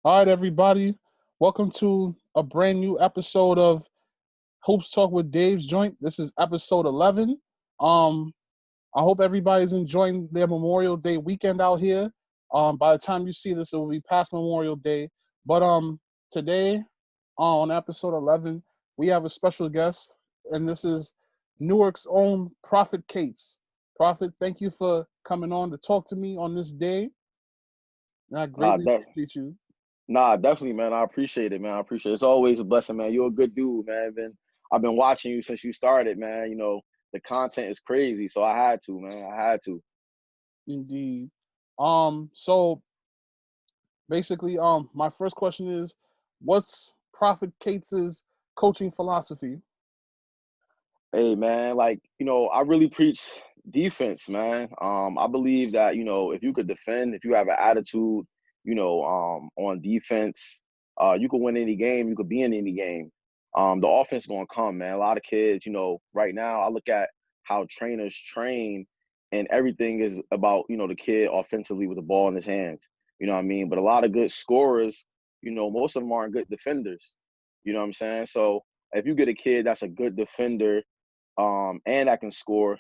All right, everybody. Welcome to a brand new episode of Hoops Talk with Dave's Joint. This is episode 11. Um, I hope everybody's enjoying their Memorial Day weekend out here. By the time you see this, it will be past Memorial Day. But today, on episode 11, we have a special guest, and this is Newark's own Prophet Cates. Prophet, thank you for coming on to talk to me on this day. And I Nah, greatly de- appreciate you. definitely, man. I appreciate it, man. I appreciate it. It's always a blessing, man. You're a good dude, man. I've been watching you since you started, man. The content is crazy, so I had to, man. I had to. Indeed. So basically, my first question is, what's Prophet Cates's coaching philosophy? Hey, man. I really preach defense, man. I believe that if you could defend, if you have an attitude, on defense, you could win any game. You could be in any game. The offense gonna come, man. A lot of kids, right now, I look at how trainers train, and everything is about the kid offensively with the ball in his hands. You know what I mean? But a lot of good scorers, most of them aren't good defenders. You know what I'm saying? So if you get a kid that's a good defender, and I can score,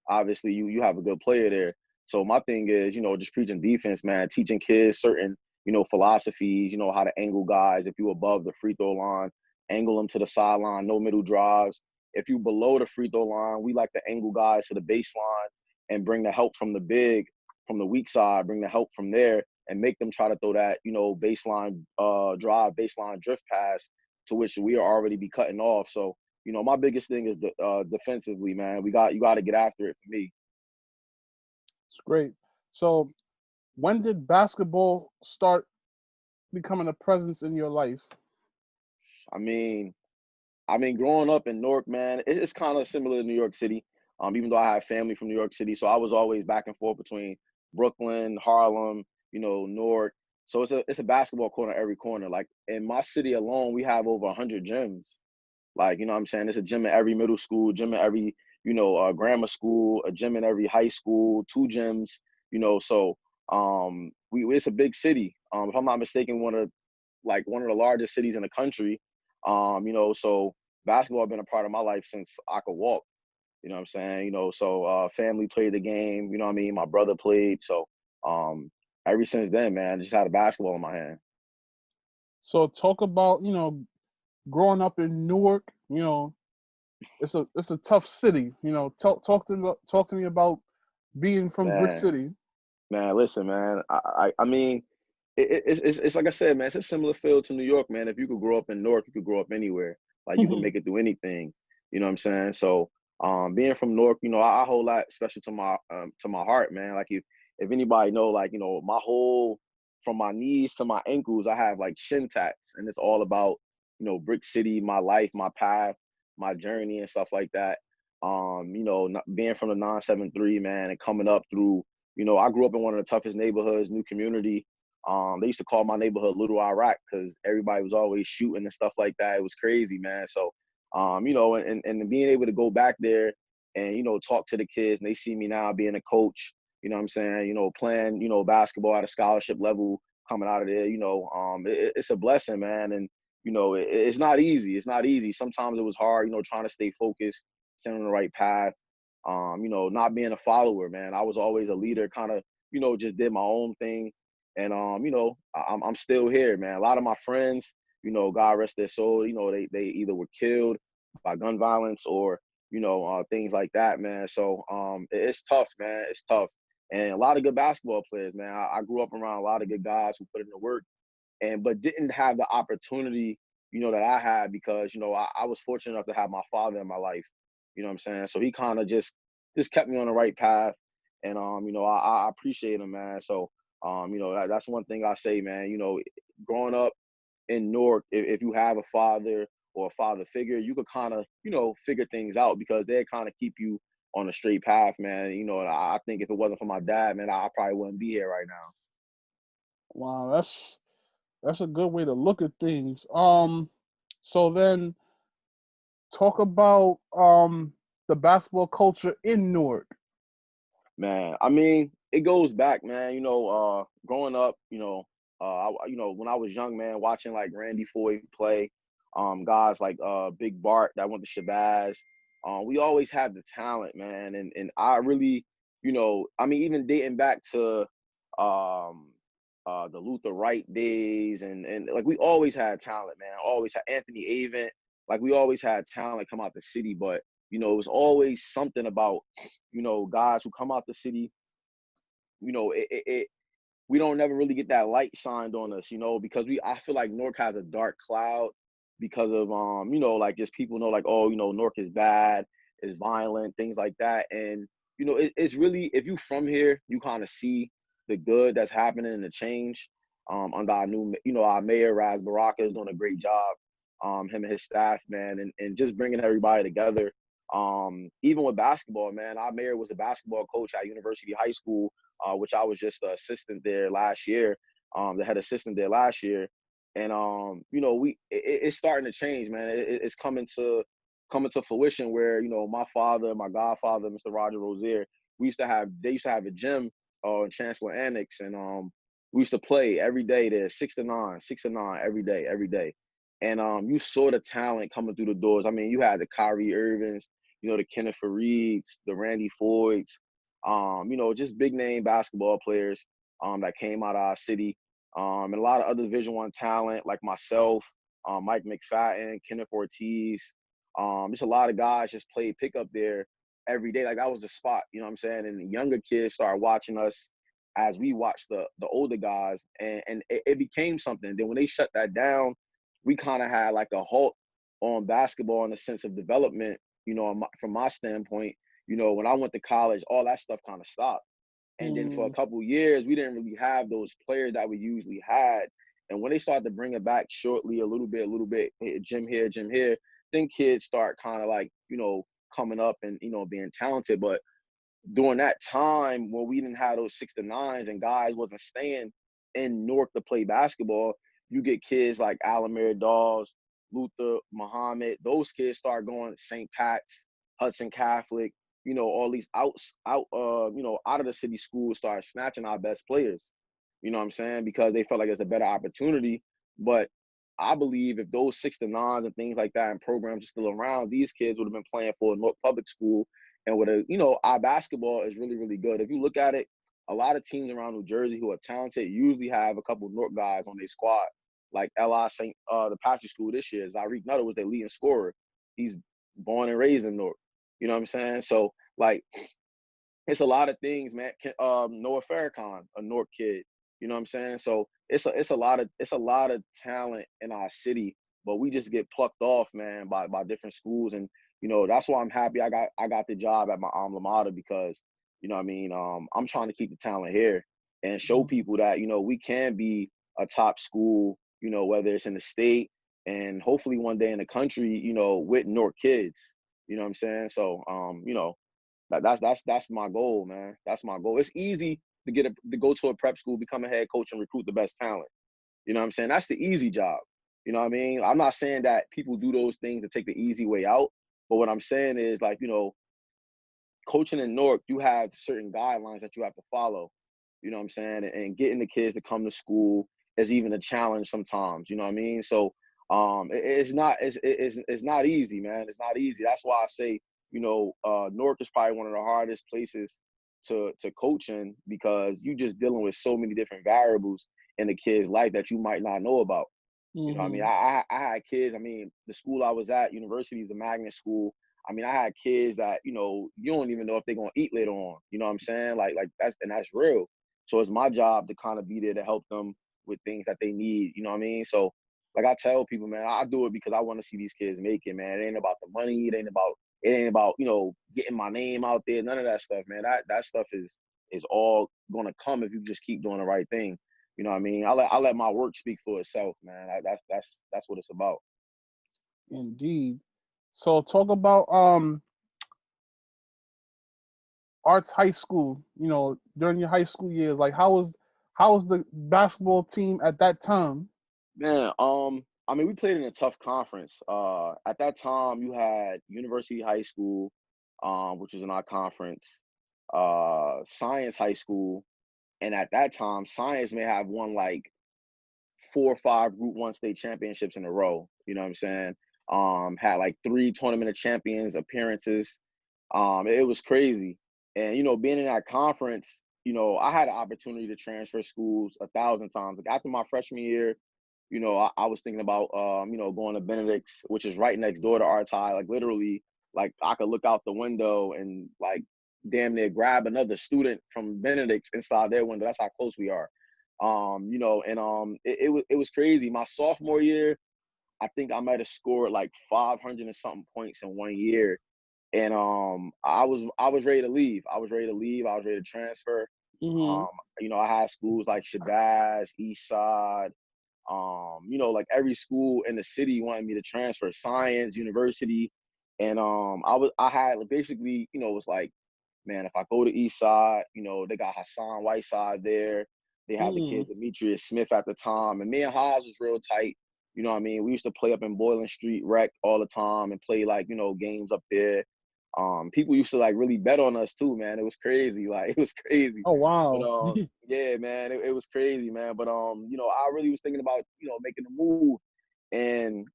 obviously you have a good player there. So my thing is, just preaching defense, man, teaching kids certain, philosophies, how to angle guys. If you above the free throw line, angle them to the sideline, no middle drives. If you below the free throw line, we like to angle guys to the baseline and bring the help from the big, from the weak side, bring the help from there and make them try to throw that, baseline drive, baseline drift pass to which we are already be cutting off. So my biggest thing is defensively, man. You got to get after it for me. It's great. So, when did basketball start becoming a presence in your life? I mean, growing up in Newark, man, it's kind of similar to New York City. Even though I have family from New York City, so I was always back and forth between Brooklyn, Harlem, Newark. So it's a basketball court on every corner. Like in my city alone, we have over 100 gyms. Like, you know what I'm saying? There's a gym in every middle school, gym in every, grammar school, a gym in every high school, two gyms, so it's a big city. If I'm not mistaken, one of the largest cities in the country. So basketball has been a part of my life since I could walk. You know what I'm saying? So family played the game, you know what I mean? My brother played. So um ever since then, man, I just had a basketball in my hand. So, talk about growing up in Newark. It's a tough city. Talk to me about being from Brick Man, City. listen, man. I mean, it's like I said, man. It's a similar feel to New York, man. If you could grow up in Newark, you could grow up anywhere. Like you can make it through anything. You know what I'm saying? So, being from Newark, I hold that special to my heart, man. Like if anybody know, like my whole from my knees to my ankles, I have like shin tats, and it's all about Brick City, my life, my path, my journey, and stuff like that. Being from the 973, man, and coming up through I grew up in one of the toughest neighborhoods, new community. They used to call my neighborhood Little Iraq because everybody was always shooting and stuff like that. It was crazy, man. So, and being able to go back there and, talk to the kids and they see me now being a coach, you know what I'm saying, playing, basketball at a scholarship level coming out of there, it's a blessing, man. And, it's not easy. It's not easy. Sometimes it was hard, trying to stay focused, staying on the right path. Not being a follower, man. I was always a leader, kind of, just did my own thing. And I'm still here, man. A lot of my friends, God rest their soul, they either were killed by gun violence or, things like that, man. So it's tough, man. It's tough. And a lot of good basketball players, man. I grew up around a lot of good guys who put in the work but didn't have the opportunity, that I had because, I was fortunate enough to have my father in my life. You know what I'm saying? So he kind of just kept me on the right path. And I appreciate him, man. So that's one thing I say, man. Growing up in Newark, if you have a father or a father figure, you could kind of, figure things out because they kind of keep you on a straight path, man. And I think if it wasn't for my dad, man, I probably wouldn't be here right now. Wow, that's a good way to look at things. So then talk about the basketball culture in Newark. Man, I mean, it goes back, man. Growing up, When I was young, man, watching like Randy Foye play, guys like Big Bart that went to Shabazz, we always had the talent, man, and I really, I mean, even dating back to um, the Luther Wright days, and like we always had talent, man. Always had Anthony Avent, like we always had talent come out the city, but it was always something about guys who come out the city, it we don't never really get that light shined on us, because I feel like Newark has a dark cloud because of like just people know like, oh, Newark is bad, is violent, things like that. And it's really, if you from here, you kind of see the good that's happening and the change under our new, our mayor Raz Baraka is doing a great job. Him and his staff, man, and just bringing everybody together. Even with basketball, man, our mayor was a basketball coach at University High School, which I was just the assistant there last year, the head assistant there last year. And it's starting to change, man. It's coming to fruition where my father, my godfather, Mr. Roger Rozier, they used to have a gym in Chancellor Annex, and we used to play every day there, 6 to 9 every day. And you saw the talent coming through the doors. I mean, you had the Kyrie Irvings, the Kenneth Farieds, the Randy Foyds, just big name basketball players that came out of our city, and a lot of other Division I talent like myself, Mike McFadden, Kenneth Ortiz. Just a lot of guys just played pickup there every day. Like that was the spot, you know what I'm saying? And the younger kids started watching us as we watched the older guys, and it became something. Then when they shut that down, we kind of had like a halt on basketball in the sense of development, from my standpoint. When I went to college, all that stuff kind of stopped. And then for a couple of years, we didn't really have those players that we usually had. And when they started to bring it back shortly, a little bit, gym here, then kids start kind of like, coming up and, being talented. But during that time when we didn't have those 6 to 9s and guys wasn't staying in Newark to play basketball, you get kids like Alamir Dawes, Luther, Muhammad. Those kids start going to St. Pat's, Hudson Catholic, all these out of the city schools start snatching our best players. You know what I'm saying? Because they felt like it's a better opportunity. But I believe if those 6 to 9s and things like that and programs are still around, these kids would have been playing for a North public school. And our basketball is really, really good. If you look at it, a lot of teams around New Jersey who are talented usually have a couple of North guys on their squad. Like the Patrick School this year, Dariq Nutter was their leading scorer. He's born and raised in Newark. You know what I'm saying? So like, it's a lot of things, man. Noah Farrakhan, a Newark kid. You know what I'm saying? So it's a lot of talent in our city, but we just get plucked off, man, by different schools. And that's why I'm happy I got the job at my alma mater, because what I mean, I'm trying to keep the talent here and show people that we can be a top school, whether it's in the state and hopefully one day in the country, with Newark kids. You know what I'm saying? So that's my goal, man. That's my goal. It's easy to go to a prep school, become a head coach, and recruit the best talent. You know what I'm saying? That's the easy job. You know what I mean? I'm not saying that people do those things to take the easy way out, but what I'm saying is, like, coaching in Newark, you have certain guidelines that you have to follow. You know what I'm saying? And getting the kids to come to school is even a challenge sometimes. You know what I mean? So it's not easy, man. It's not easy. That's why I say, Newark is probably one of the hardest places to coach in, because you just dealing with so many different variables in the kid's life that you might not know about. You know what I mean? I had kids. I mean, the school I was at, university, is a magnet school. I mean, I had kids that, you don't even know if they're gonna eat later on. You know what I'm saying? Like that's real. So it's my job to kind of be there to help them with things that they need. You know what I mean? So like I tell people, man, I do it because I want to see these kids make it, man. It ain't about the money. It ain't about getting my name out there. None of that stuff, man. That stuff is all gonna come if you just keep doing the right thing. You know what I mean? I let my work speak for itself, man. That's what it's about. Indeed. So talk about Arts High School. During your high school years, like how was the basketball team at that time? Man, I mean, we played in a tough conference. At that time, you had University High School, which was in our conference, Science High School, and at that time, Science may have won like 4 or 5 Group 1 state championships in a row. You know what I'm saying? Had like 3 tournament of champions appearances. It was crazy. And, being in that conference, I had an opportunity to transfer schools 1,000 times. Like after my freshman year, I was thinking about, going to Benedict's, which is right next door to our tie. Like literally, like I could look out the window and like damn near grab another student from Benedict's inside their window. That's how close we are. It was crazy. My sophomore year, I think I might have scored like 500 and something points in 1 year. And I was ready to leave. I was ready to transfer. Mm-hmm. I had schools like Shabazz, Eastside, like every school in the city wanted me to transfer, Science University. And I had basically, it was like, man, if I go to Eastside, they got Hassan Whiteside there. They had the kid Demetrius Smith at the time. And me and Haas was real tight. You know what I mean? We used to play up in Boylan Street Rec all the time and play like, games up there. People used to like really bet on us too, man. It was crazy. Like it was crazy. Oh wow. But yeah, man, it was crazy, man. But I really was thinking about, making a move. And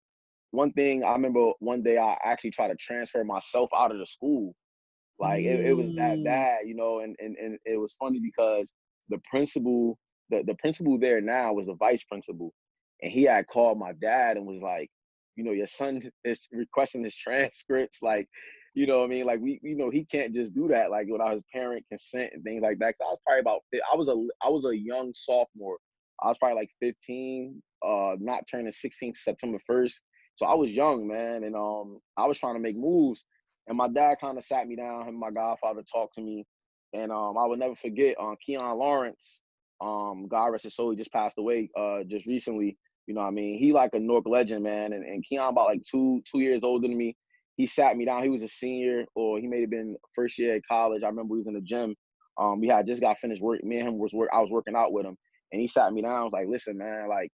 one thing I remember one day I actually tried to transfer myself out of the school. Like it was that bad, and it was funny because the principal, the principal there now was the vice principal. And he had called my dad and was like, your son is requesting his transcripts. Like, you know what I mean? Like he can't just do that like without his parent consent and things like that. 'Cause I was probably about, I was a young sophomore. I was probably like 15, not turning 16 September 1st. So I was young, man. And I was trying to make moves. And my dad kind of sat me down, him and my godfather talked to me. And I would never forget Keon Lawrence, God rest his soul, he just passed away just recently. You know what I mean? He like a Newark legend, man. And Keon about like two years older than me. He sat me down. He was a senior, or he may have been first year at college. I remember we was in the gym. We had just got finished work. Me and him I was working out with him. And he sat me down. I was like, listen, man, like,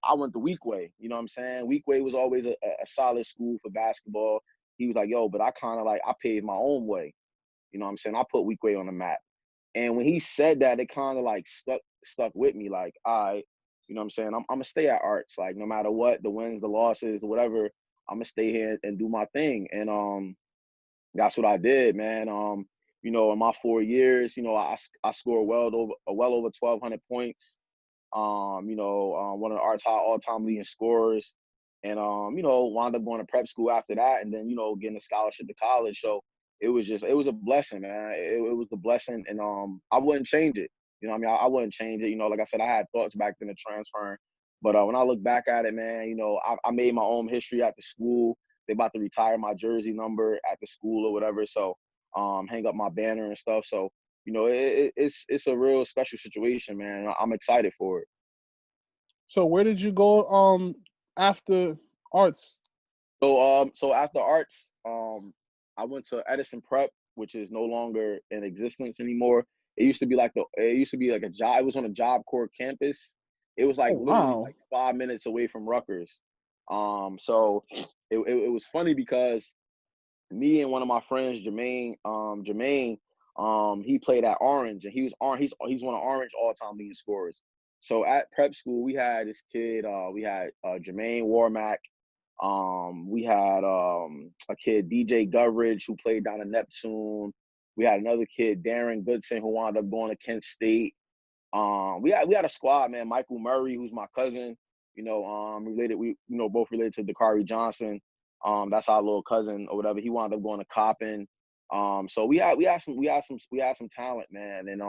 I went the Weekway, you know what I'm saying? Weekway was always a solid school for basketball. He was like, yo, but I kind of like, I paved my own way. You know what I'm saying? I put Weekway on the map. And when he said that, it kind of like stuck with me. Like, all right, you know what I'm saying? I'm going to stay at Arts. Like, no matter what, the wins, the losses, whatever, I'm going to stay here and do my thing. And that's what I did, man. In my 4 years, I scored well over 1,200 points. One of the Arts all-time leading scorers. And, wound up going to prep school after that and then, getting a scholarship to college. So it was a blessing, man. It was a blessing. And I wouldn't change it. You know what I mean? I wouldn't change it. Like I said, I had thoughts back then of transferring. But when I look back at it, man, I made my own history at the school. They about to retire my jersey number at the school or whatever. So hang up my banner and stuff. So, it's a real special situation, man. I'm excited for it. So where did you go after Arts? So after Arts, I went to Edison Prep, which is no longer in existence anymore. It used to be like a job. It was on a Job Corps campus. It was like Oh literally wow. like 5 minutes away from Rutgers. So it was funny because me and one of my friends, Jermaine, he played at Orange, and he's one of Orange all-time leading scorers. So at prep school, we had this kid, we had Jermaine Warmack, we had a kid, DJ Govridge, who played down in Neptune. We had another kid, Darren Goodson, who wound up going to Kent State. We had a squad, man. Michael Murray, who's my cousin, both related to Dakari Johnson. That's our little cousin or whatever. He wound up going to Coppin. So we had some talent, man. And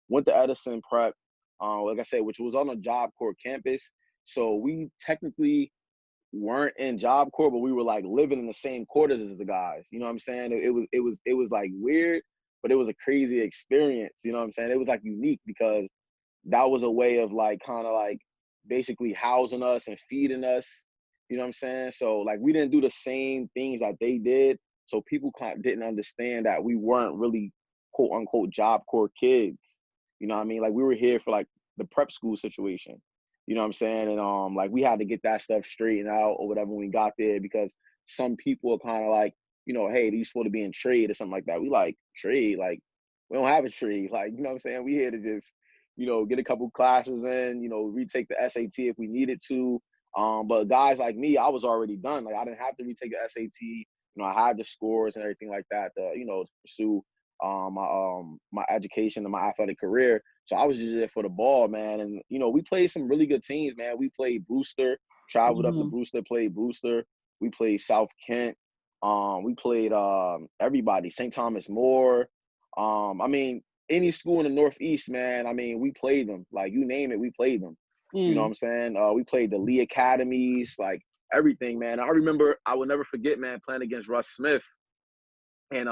went to Edison Prep, like I said, which was on a Job Corps campus. So we technically weren't in Job Corps, but we were like living in the same quarters as the guys. You know what I'm saying? It was like weird, but it was a crazy experience. You know what I'm saying? It was like unique because that was a way of like kind of like basically housing us and feeding us. You know what I'm saying? So like we didn't do the same things that they did. So people kind of didn't understand that we weren't really quote unquote Job Corps kids. You know what I mean? Like we were here for like the prep school situation. You know what I'm saying? And like we had to get that stuff straightened out or whatever when we got there because some people are kind of like, hey, you supposed to be in trade or something like that. We like trade, like we don't have a trade. Like, you know what I'm saying? We here to just, get a couple classes in, retake the SAT if we needed to. But guys like me, I was already done. Like I didn't have to retake the SAT. I had the scores and everything like that to pursue my education and my athletic career. So I was just there for the ball, man. And we played some really good teams, man. We played Brewster, traveled up to Brewster, played Brewster. We played South Kent. We played everybody, St. Thomas More. I mean, any school in the Northeast, man. I mean, we played them. Like you name it, we played them. You know what I'm saying? We played the Lee Academies, like everything, man. I remember, I will never forget, man, playing against Russ Smith. And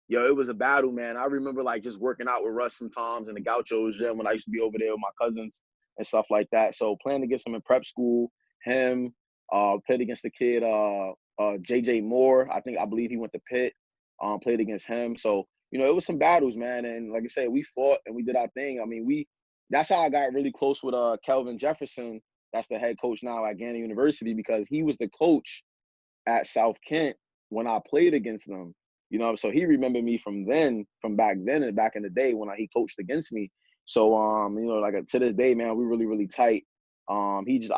it was a battle, man. I remember like just working out with Russ sometimes in the Gauchos gym when I used to be over there with my cousins and stuff like that. So playing against him in prep school, him, played against the kid J.J. Moore. I believe he went to Pitt. Played against him. So, it was some battles, man. And like I said, we fought and we did our thing. I mean, that's how I got really close with Kelvin Jefferson. That's the head coach now at Gannett University, because he was the coach at South Kent when I played against them. So he remembered me from back then and back in the day when he coached against me. So, to this day, man, we're really, really tight. He just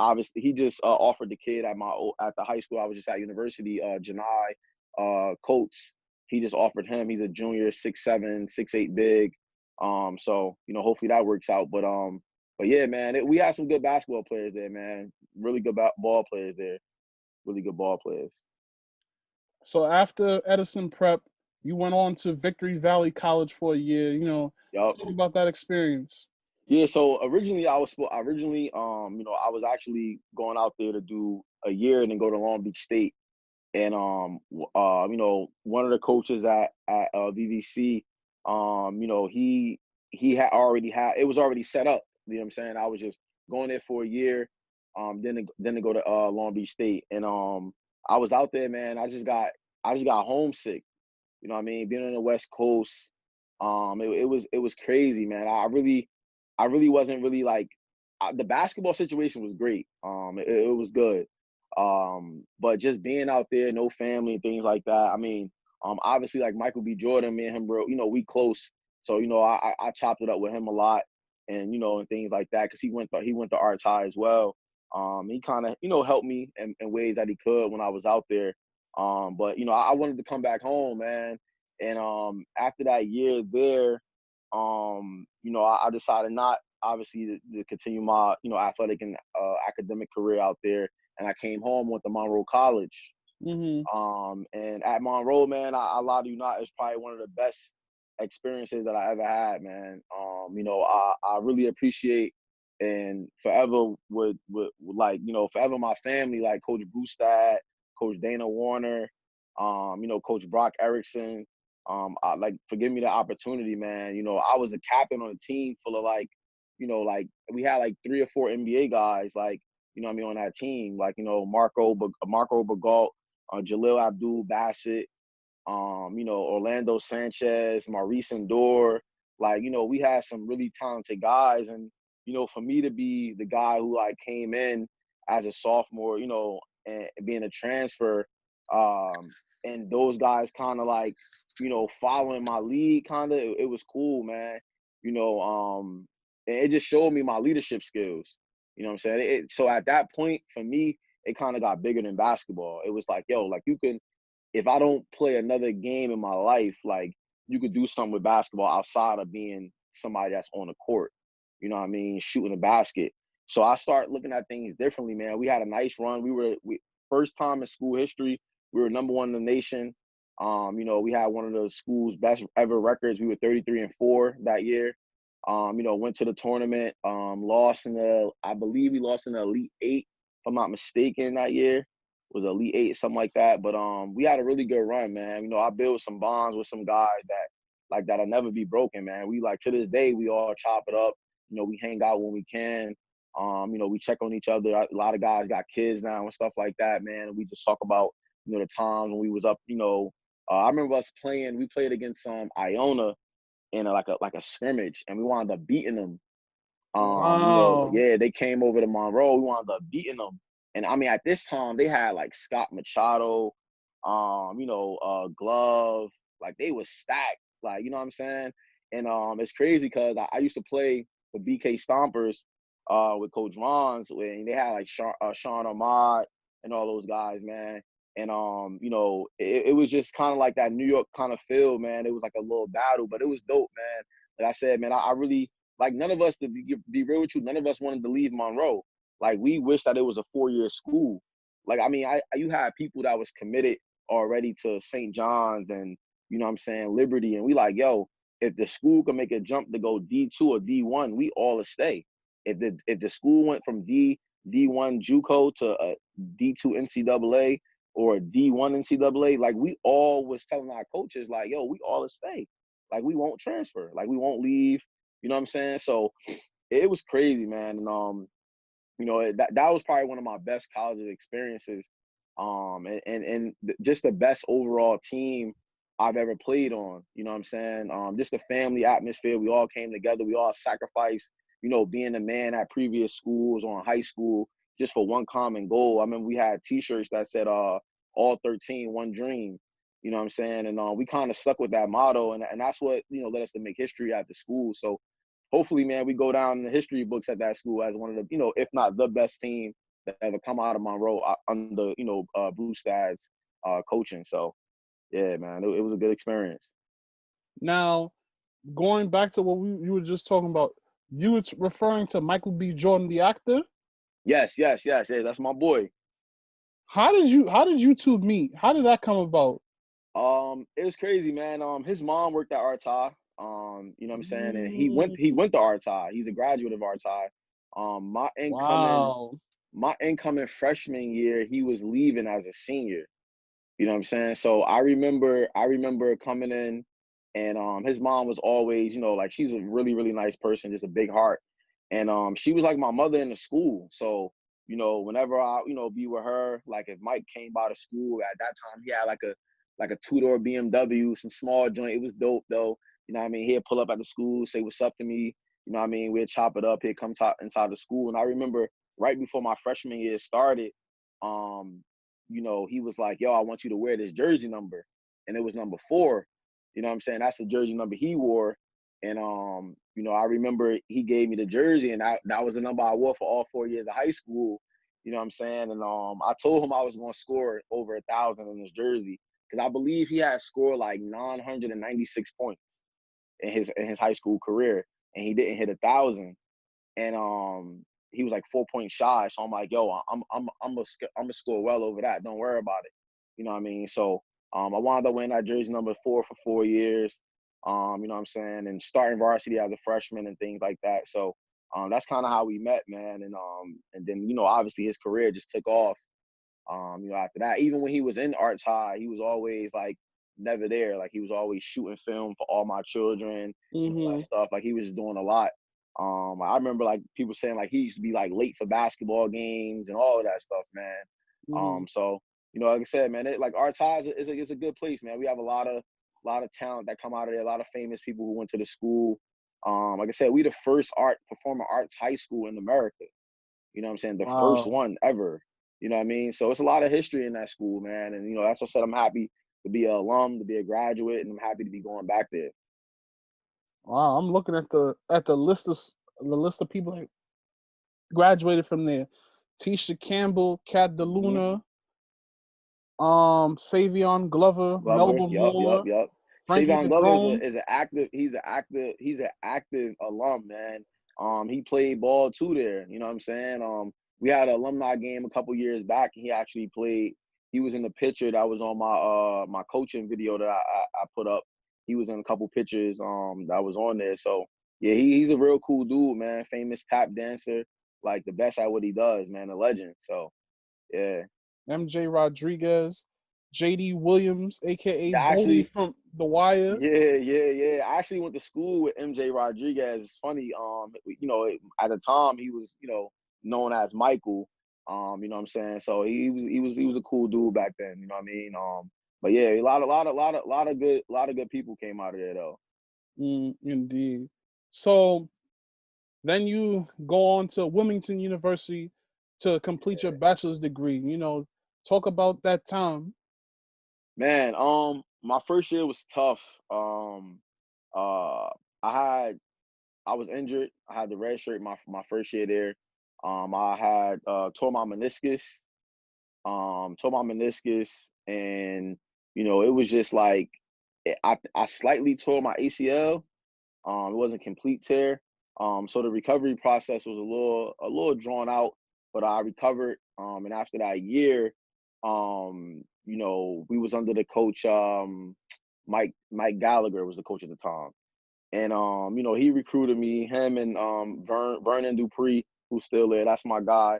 offered the kid at the high school I was just at university, Janai Coates. He just offered him. He's a junior, 6'7", 6'8", big. So hopefully that works out. But yeah, man, we had some good basketball players there, man. Really good ball players there. Really good ball players. So after Edison Prep, you went on to Victory Valley College for a year. Yep. Talk about that experience. Yeah, so originally I was actually going out there to do a year and then go to Long Beach State. And one of the coaches at VVC, he had it was already set up. You know what I'm saying? I was just going there for a year, then to go to Long Beach State. And I was out there, man. I just got homesick. You know what I mean? Being on the West Coast, it was crazy, man. I really wasn't really like, the basketball situation was great. It was good. But just being out there, no family and things like that. I mean, obviously like Michael B. Jordan, me and him, bro, we close. So, I chopped it up with him a lot and, and things like that. Cause he went to Arts High as well. He kind of, helped me in ways that he could when I was out there. But, I wanted to come back home, man. And after that year there, I decided not obviously to continue my, athletic and academic career out there. And I came home, went to Monroe College. And at Monroe, man, I lie to you not, it's probably one of the best experiences that I ever had, man. I really appreciate and forever would like, forever my family, like Coach Brewstad, Coach Dana Warner, Coach Brock Erickson. For giving me the opportunity, man. I was a captain on a team full of like we had like 3 or 4 NBA guys, like, on that team, like, Marco Bagalt, Jalil Abdul Bassett, Orlando Sanchez, Maurice Endor. Like, we had some really talented guys. And, for me to be the guy who like came in as a sophomore, and being a transfer, and those guys kind of like, following my lead, kind of, it was cool, man. And it just showed me my leadership skills. You know what I'm saying? So at that point, for me, it kind of got bigger than basketball. It was like, yo, like if I don't play another game in my life, like you could do something with basketball outside of being somebody that's on the court. You know what I mean? Shooting a basket. So I start looking at things differently, man. We had a nice run. We first time in school history, we were number 1 in the nation. We had one of the school's best ever records. We were 33-4 that year. Went to the tournament, I believe we lost in the Elite 8, if I'm not mistaken, that year. It was Elite 8, something like that. But we had a really good run, man. I built some bonds with some guys that'll never be broken, man. We like, to this day, we all chop it up. We hang out when we can. We check on each other. A lot of guys got kids now and stuff like that, man. We just talk about, the times when we was up, I remember us playing, we played against Iona in like a scrimmage, and we wound up beating them. Wow. They came over to Monroe. We wound up beating them. And I mean, at this time, they had like Scott Machado, Glove, like they was stacked, like, you know what I'm saying? And it's crazy because I used to play the BK Stompers with Coach Rons, and they had like Sean Ahmad and all those guys, man. And you know, it was just kind of like that New York kind of feel, man. It was like a little battle, but it was dope, man. Like I said, man, I really like none of us, to be real with you, none of us wanted to leave Monroe. Like we wish that it was a 4-year school. Like I mean, you had people that was committed already to St. John's and you know what I'm saying, Liberty, and we like, yo, if the school can make a jump to go D2 or D1, we all would stay. If the school went from D1 JUCO to a D2 NCAA or a D1 NCAA, like we all was telling our coaches, like, yo, we all would stay. Like we won't transfer. Like we won't leave. You know what I'm saying? So it was crazy, man. And you know, that was probably one of my best college experiences. And just the best overall team I've ever played on. You know what I'm saying? Just the family atmosphere. We all came together. We all sacrificed, you know, being a man at previous schools or in high school just for one common goal. I mean, we had T-shirts that said all 13, one dream. You know what I'm saying? And we kind of stuck with that motto, and that's what, you know, led us to make history at the school. So hopefully, man, we go down in the history books at that school as one of the, you know, if not the best team that ever come out of Monroe under, you know, Bruce Stad's coaching. So, yeah, man, it was a good experience. Now, going back to what you were just talking about, you were referring to Michael B. Jordan, the actor? Yes, that's my boy. How did you two meet? How did that come about? It was crazy, man. His mom worked at RTI. You know what I'm saying? And he went to RTI. He's a graduate of RTI. My incoming freshman year, he was leaving as a senior. You know what I'm saying? So I remember coming in, and his mom was always, you know, like she's a really, really nice person, just a big heart. And she was like my mother in the school. So, you know, whenever I, you know, be with her, like if Mike came by the school at that time, he had like a two-door BMW, some small joint. It was dope though. You know what I mean? He'd pull up at the school, say what's up to me. You know what I mean? We'd chop it up. He'd come inside the school. And I remember right before my freshman year started, you know, he was like, yo, I want you to wear this jersey number. And it was number 4. You know what I'm saying? That's the jersey number he wore. And, you know, I remember he gave me the jersey, and that was the number I wore for all 4 years of high school. You know what I'm saying? And I told him I was going to score over 1,000 in his jersey, because I believe he had scored like 996 points in his high school career, and he didn't hit 1,000. And he was like 4 points shy. So I'm like, yo, I'm gonna score well over that. Don't worry about it. You know what I mean? So I wound up wearing that jersey number 4 for 4 years. You know what I'm saying? And starting varsity as a freshman and things like that. So that's kind of how we met, man. And then, you know, obviously his career just took off. You know, after that, even when he was in Arts High, he was always like never there. Like he was always shooting film for all my children and all that stuff. Like he was doing a lot. I remember like people saying like he used to be like late for basketball games and all of that stuff, man. So, you know, like I said, man, like Arts High is a good place, man. We have a lot of talent that come out of there, a lot of famous people who went to the school. Like I said, we the first performing arts high school in America. You know what I'm saying? The first one ever. You know what I mean? So it's a lot of history in that school, man. And, you know, that's what I said. I'm happy to be an alum, to be a graduate, and I'm happy to be going back there. Wow, I'm looking at the list of people that graduated from there. Tisha Campbell, Kat DeLuna, Savion Glover, Melba Moore, Yup. Frankie Savion Glover Negron. is an active alum, man. He played ball too there. You know what I'm saying? We had an alumni game a couple years back, and he actually played. He was in the picture that was on my coaching video that I put up. He was in a couple pictures that was on there. So yeah, he's a real cool dude, man. Famous tap dancer, like the best at what he does, man. A legend. So yeah. MJ Rodriguez, JD Williams, aka Yeah, Bodie actually, from The Wire. yeah. I actually went to school with MJ Rodriguez. It's funny, you know, at the time he was, you know, known as Michael. You know what I'm saying? So he was a cool dude back then. You know what I mean? But yeah, a lot of good people came out of there though. Indeed. So then you go on to Wilmington University to complete your bachelor's degree. You know, talk about that time. Man, my first year was tough. I had I was injured. I had the red shirt my first year there. I had tore my meniscus, and it was just like I slightly tore my ACL. It wasn't complete tear. So the recovery process was a little drawn out, but I recovered. And after that year, we was under the coach Mike Gallagher was the coach at the time. And he recruited me, him and Vernon Dupree, who's still there. That's my guy.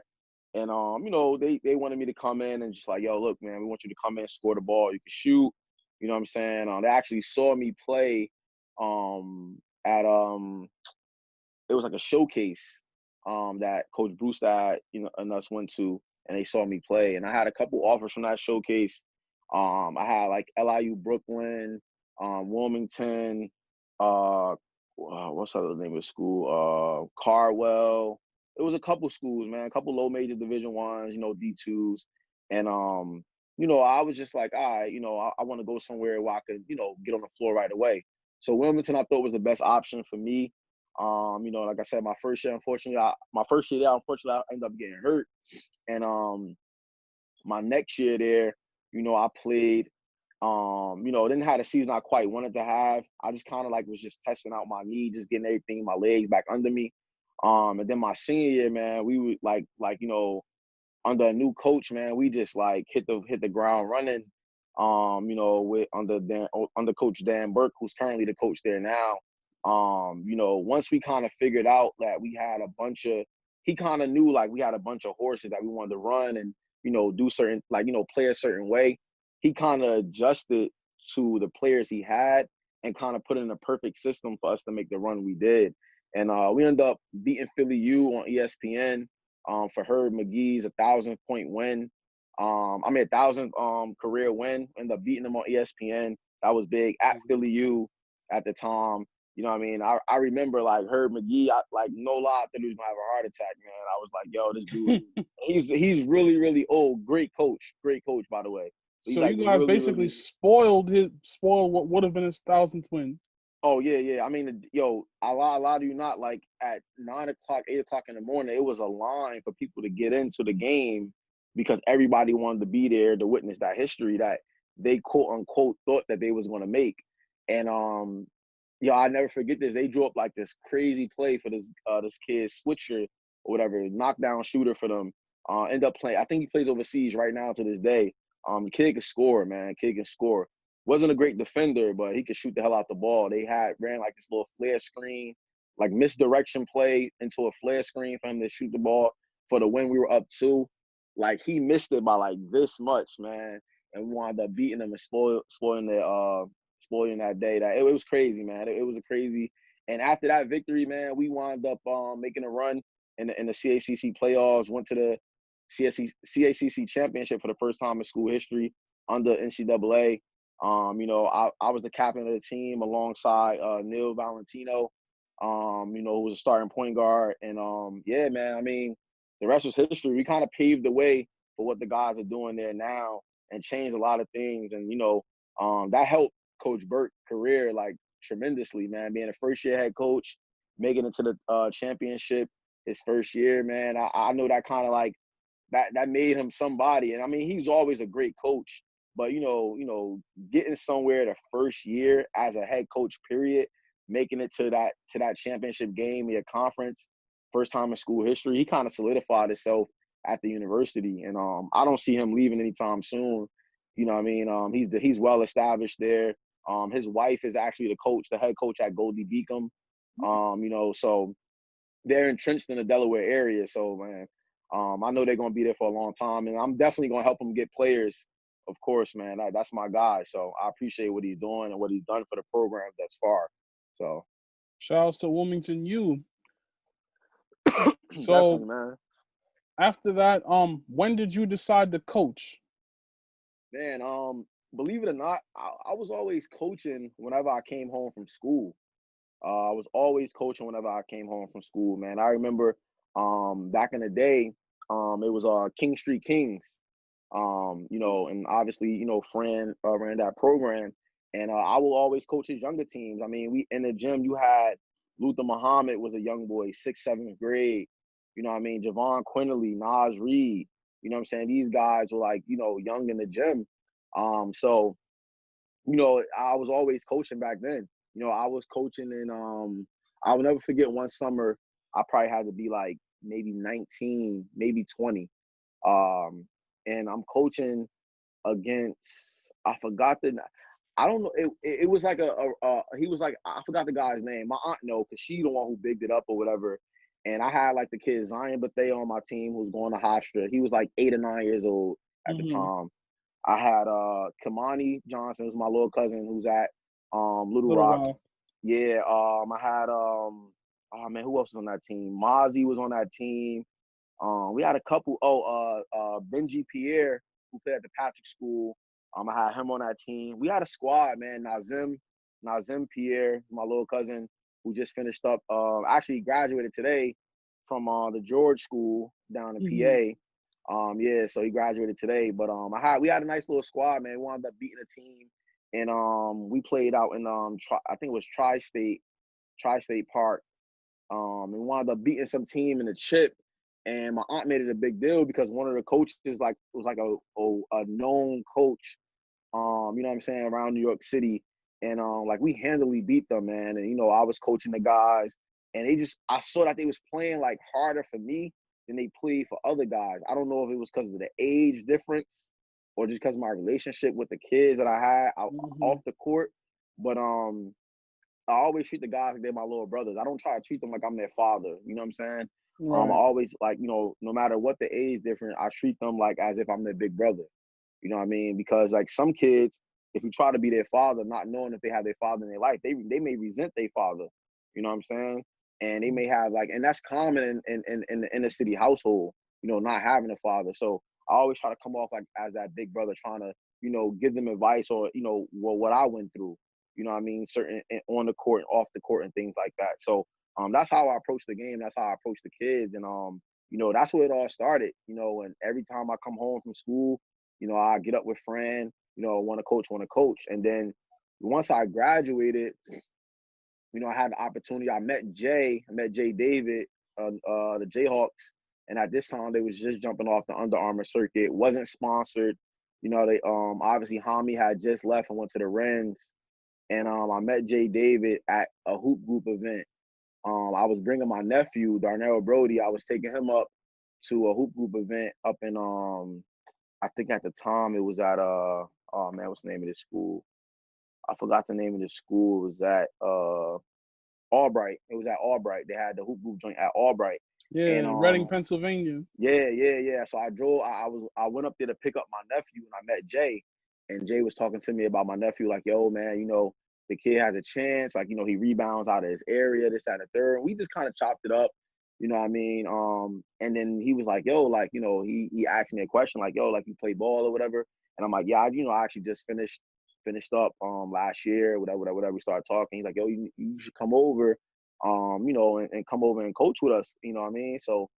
And they wanted me to come in and just like, yo, look, man, we want you to come in, score the ball, you can shoot. You know what I'm saying? They actually saw me play at it was like a showcase that Coach Brewstad, and us went to, and they saw me play. And I had a couple offers from that showcase. I had like LIU Brooklyn, Wilmington, what's the other name of the school? Carwell. It was a couple schools, man, a couple low major Division Ones, D2s. And I was just like, all right, I want to go somewhere where I could, get on the floor right away. So Wilmington, I thought was the best option for me. Like I said, my first year, unfortunately, I ended up getting hurt. And my next year there, I played, didn't have the season I quite wanted to have. I just kind of like was just testing out my knee, just getting everything, my legs back under me. And then my senior year, man, we would like, under a new coach, man, we just like hit the ground running. With under Coach Dan Burke, who's currently the coach there now. Once we kind of figured out that he kind of knew like we had a bunch of horses that we wanted to run and, do certain, like, play a certain way. He kind of adjusted to the players he had and kind of put in a perfect system for us to make the run we did. And we ended up beating Philly U on ESPN for Herb McGee's 1,000-point win. 1,000 career win. Ended up beating them on ESPN. That was big at Philly U at the time. You know what I mean? I remember like Herb McGee, no lie, I thought he was gonna have a heart attack, man. I was like, yo, this dude, he's really, really old. Great coach, by the way. So you guys really, basically really spoiled what would have been his 1,000th win. Oh yeah. I mean, I lie to you not, like at 9 o'clock, 8 o'clock in the morning, it was a line for people to get into the game because everybody wanted to be there to witness that history that they quote unquote thought that they was gonna make. And I never forget this. They drew up like this crazy play for this kid Switcher or whatever, knockdown shooter for them. End up playing. I think he plays overseas right now to this day. The kid can score, man. Kid can score. Wasn't a great defender, but he could shoot the hell out the ball. They ran like this little flare screen, like misdirection play into a flare screen for him to shoot the ball for the win. We were up 2. Like he missed it by like this much, man, and we wound up beating them and spoiling that day. That it was crazy, man. It was a crazy. And after that victory, man, we wound up making a run in the CACC playoffs. Went to the CACC championship for the first time in school history under NCAA. I was the captain of the team alongside Neil Valentino, who was a starting point guard. And yeah, man, I mean, the rest was history. We kind of paved the way for what the guys are doing there now and changed a lot of things. And, that helped Coach Burke's career like tremendously, man. Being a first-year head coach, making it to the championship his first year, man. I know that kind of like that made him somebody. And I mean, he's always a great coach. But getting somewhere the first year as a head coach, period, making it to that championship game, your conference, first time in school history, he kind of solidified himself at the university, and I don't see him leaving anytime soon. You know what I mean? He's well established there. His wife is actually the head coach at Goldie Beacom. So they're entrenched in the Delaware area. So man, I know they're gonna be there for a long time, and I'm definitely gonna help him get players. Of course, man, that's my guy. So I appreciate what he's doing and what he's done for the program thus far. So shout out to Wilmington U. So man. After that, when did you decide to coach? Man, believe it or not, I was always coaching whenever I came home from school. I was always coaching whenever I came home from school, man. I remember back in the day, it was King Street Kings. And obviously, Fran ran that program, and I will always coach his younger teams. I mean, we in the gym, you had Luther Muhammad was a young boy, 6th, 7th grade. You know what I mean? Javon Quinterly, Nas Reed. You know what I'm saying? These guys were like, young in the gym. So, I was always coaching back then. I was coaching and I will never forget one summer, I probably had to be like maybe 19, maybe 20. And I'm coaching against, I forgot I don't know. It was like he was like, I forgot the guy's name. My aunt know, because she the one who bigged it up or whatever. And I had like the kid Zion Bethea on my team who was going to Hofstra. He was like 8 or 9 years old at the time. I had Kamani Johnson, who's my little cousin, who's at Little Rock. Yeah. I had oh man, who else was on that team? Mozzie was on that team. We had a couple. Benji Pierre, who played at the Patrick School. I had him on that team. We had a squad, man. Nazim Pierre, my little cousin, who just finished up. Actually graduated today from the George School down in PA. Yeah, so he graduated today. But we had a nice little squad, man. We wound up beating a team, and we played out in I think it was Tri-State Park. And wound up beating some team in the chip. And my aunt made it a big deal because one of the coaches was like a known coach, you know what I'm saying, around New York City. And like we handily beat them, man. And I was coaching the guys, and I saw that they was playing like harder for me than they played for other guys. I don't know if it was because of the age difference or just because of my relationship with the kids that I had off the court. But I always treat the guys like they're my little brothers. I don't try to treat them like I'm their father. You know what I'm saying? Right. I always like, no matter what the age difference, I treat them like as if I'm their big brother. You know what I mean? Because like some kids, if you try to be their father, not knowing if they have their father in their life, they may resent their father. You know what I'm saying? And they may have and that's common in the inner city household, not having a father. So I always try to come off like as that big brother, trying to, give them advice or, what I went through. You know what I mean? Certain on the court, off the court, and things like that. So that's how I approach the game. That's how I approach the kids. And, that's where it all started, and every time I come home from school, I get up with Fran, want to coach. And then once I graduated, I had the opportunity. I met Jay David, the Jayhawks. And at this time, they was just jumping off the Under Armour circuit. Wasn't sponsored. They obviously Hami had just left and went to the Wrens. And I met Jay David at a hoop group event. I was bringing my nephew, Darnell Brody. I was taking him up to a hoop group event up in, I think at the time it was at, oh man, what's the name of this school? I forgot the name of the school. It was at Albright. It was at Albright. They had the hoop group joint at Albright. Yeah, in Reading, Pennsylvania. Yeah. So I went up there to pick up my nephew, and I met Jay. And Jay was talking to me about my nephew, like, yo, man, the kid has a chance. Like, he rebounds out of his area, this, that, and the third. And we just kind of chopped it up, you know what I mean? And then he was like, yo, like, he asked me a question, like, yo, like, you play ball or whatever? And I'm like, yeah, I actually just finished up last year, whatever. We started talking. He's like, yo, you should come over, and come over and coach with us, you know what I mean? So,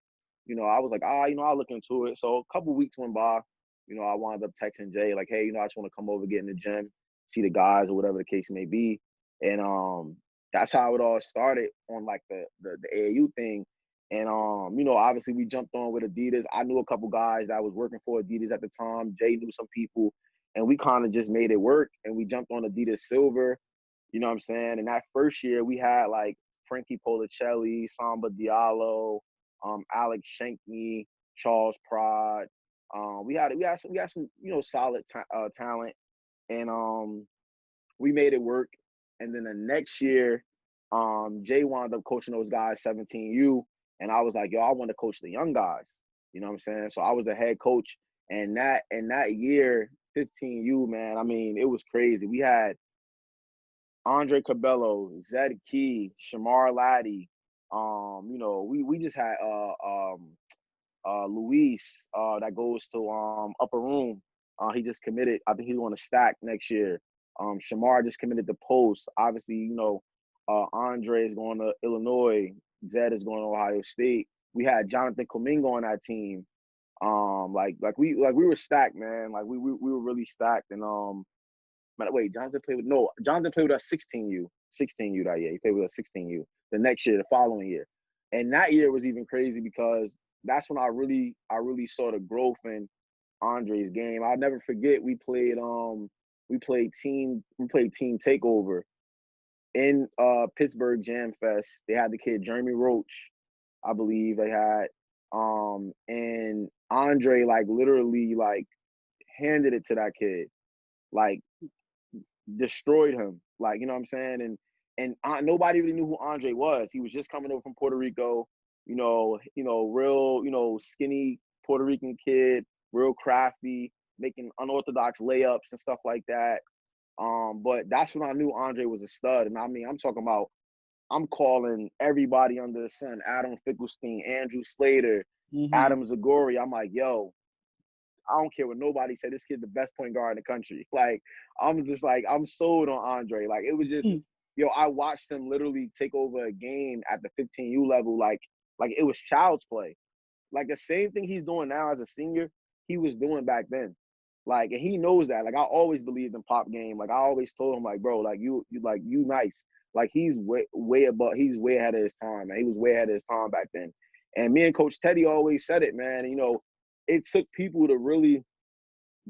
I was like, I'll look into it. So a couple weeks went by. I wound up texting Jay, like, hey, I just want to come over, get in the gym, see the guys or whatever the case may be. And that's how it all started on like the AAU thing. And obviously we jumped on with Adidas. I knew a couple guys that was working for Adidas at the time. Jay knew some people, and we kind of just made it work. And we jumped on Adidas Silver, you know what I'm saying? And that first year we had like Frankie Policelli, Samba Diallo, Alex Shankney, Charles Prod. We had some solid talent, and we made it work. And then the next year, Jay wound up coaching those guys 17U, and I was like, yo, I want to coach the young guys. You know what I'm saying? So I was the head coach, and that year, 15U, man, I mean, it was crazy. We had Andre Cabello, Zed Key, Shamar Laddie. We just had Luis, that goes to Upper Room. He just committed. I think he's going to Stack next year. Shamar just committed to Post. Obviously, Andre is going to Illinois. Zed is going to Ohio State. We had Jonathan Comingo on that team. We were stacked, man. Like we were really stacked. And Jonathan played with us 16U. 16U that year. He played with a 16U. The next year, the following year. And that year was even crazy because that's when I really saw the growth in Andre's game. I'll never forget we played team takeover in Pittsburgh Jam Fest. They had the kid Jeremy Roach, I believe they had. And Andre like literally like handed it to that kid, like destroyed him. Like, you know what I'm saying? And nobody really knew who Andre was. He was just coming over from Puerto Rico, real, skinny Puerto Rican kid, real crafty, making unorthodox layups and stuff like that. But that's when I knew Andre was a stud. And I mean, I'm calling everybody under the sun, Adam Finkelstein, Andrew Slater, Adam Zagori. I'm like, yo, I don't care what nobody said. This kid's the best point guard in the country. Like, I'm just like, I'm sold on Andre. Like, it was just, I watched him literally take over a game at the 15U level. Like it was child's play. Like the same thing he's doing now as a senior, he was doing back then. Like, and he knows that. Like, I always believed in Pop game. Like, I always told him, like, bro, like you nice. Like, he's way above, he's way ahead of his time, man. He was way ahead of his time back then. And me and Coach Teddy always said it, man. And, it took people to really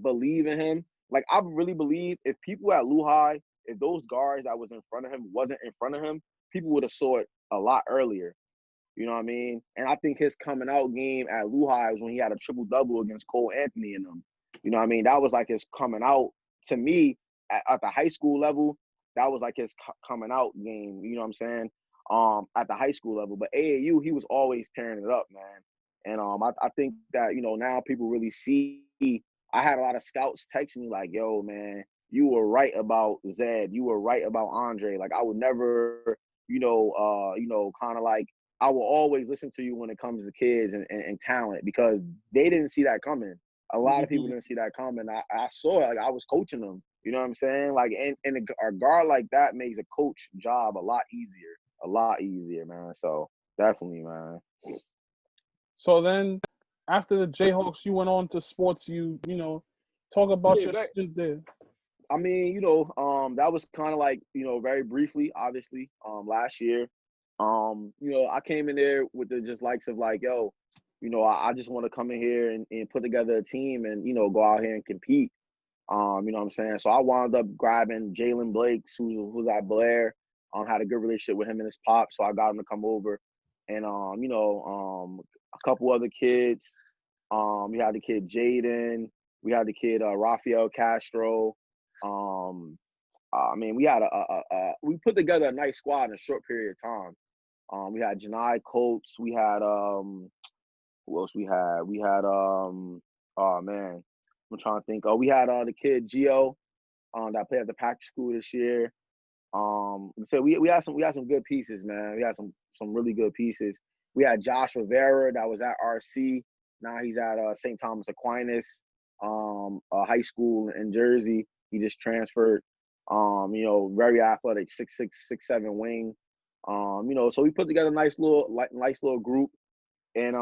believe in him. Like, I really believe if people at Lehigh, if those guards that was in front of him wasn't in front of him, people would have saw it a lot earlier. You know what I mean? And I think his coming out game at Lehigh was when he had a triple-double against Cole Anthony and them. You know what I mean? That was like his coming out. To me, at the high school level, that was like his coming out game. You know what I'm saying? At the high school level. But AAU, he was always tearing it up, man. And I think that, now people really see. I had a lot of scouts text me like, yo, man, you were right about Zed. You were right about Andre. Like, I would never, kind of like, I will always listen to you when it comes to kids and talent, because they didn't see that coming. A lot of people didn't see that coming. I saw it. Like, I was coaching them. You know what I'm saying? Like, and a guard like that makes a coach job a lot easier, man. So definitely, man. So then, after the Jayhawks, you went on to sports. Talk about your stint there. I mean, that was kind of like, very briefly, obviously, last year. I came in there with the just likes of like, yo, I just want to come in here and put together a team and, go out here and compete. You know what I'm saying? So I wound up grabbing Jalen Blakes, who's at Blair. Had a good relationship with him and his pop, so I got him to come over. And a couple other kids. We had the kid Jaden. We had the kid Rafael Castro. We had we put together a nice squad in a short period of time. We had Janai Coates. We had who else we had? We had oh man, I'm trying to think. Oh, we had the kid Gio that played at the Pack School this year. So we had some good pieces, man. We had some really good pieces. We had Josh Rivera that was at RC. Now he's at St. Thomas Aquinas high school in Jersey. He just transferred. Very athletic, 6'6", 6'7" wing. So we put together a nice little group. And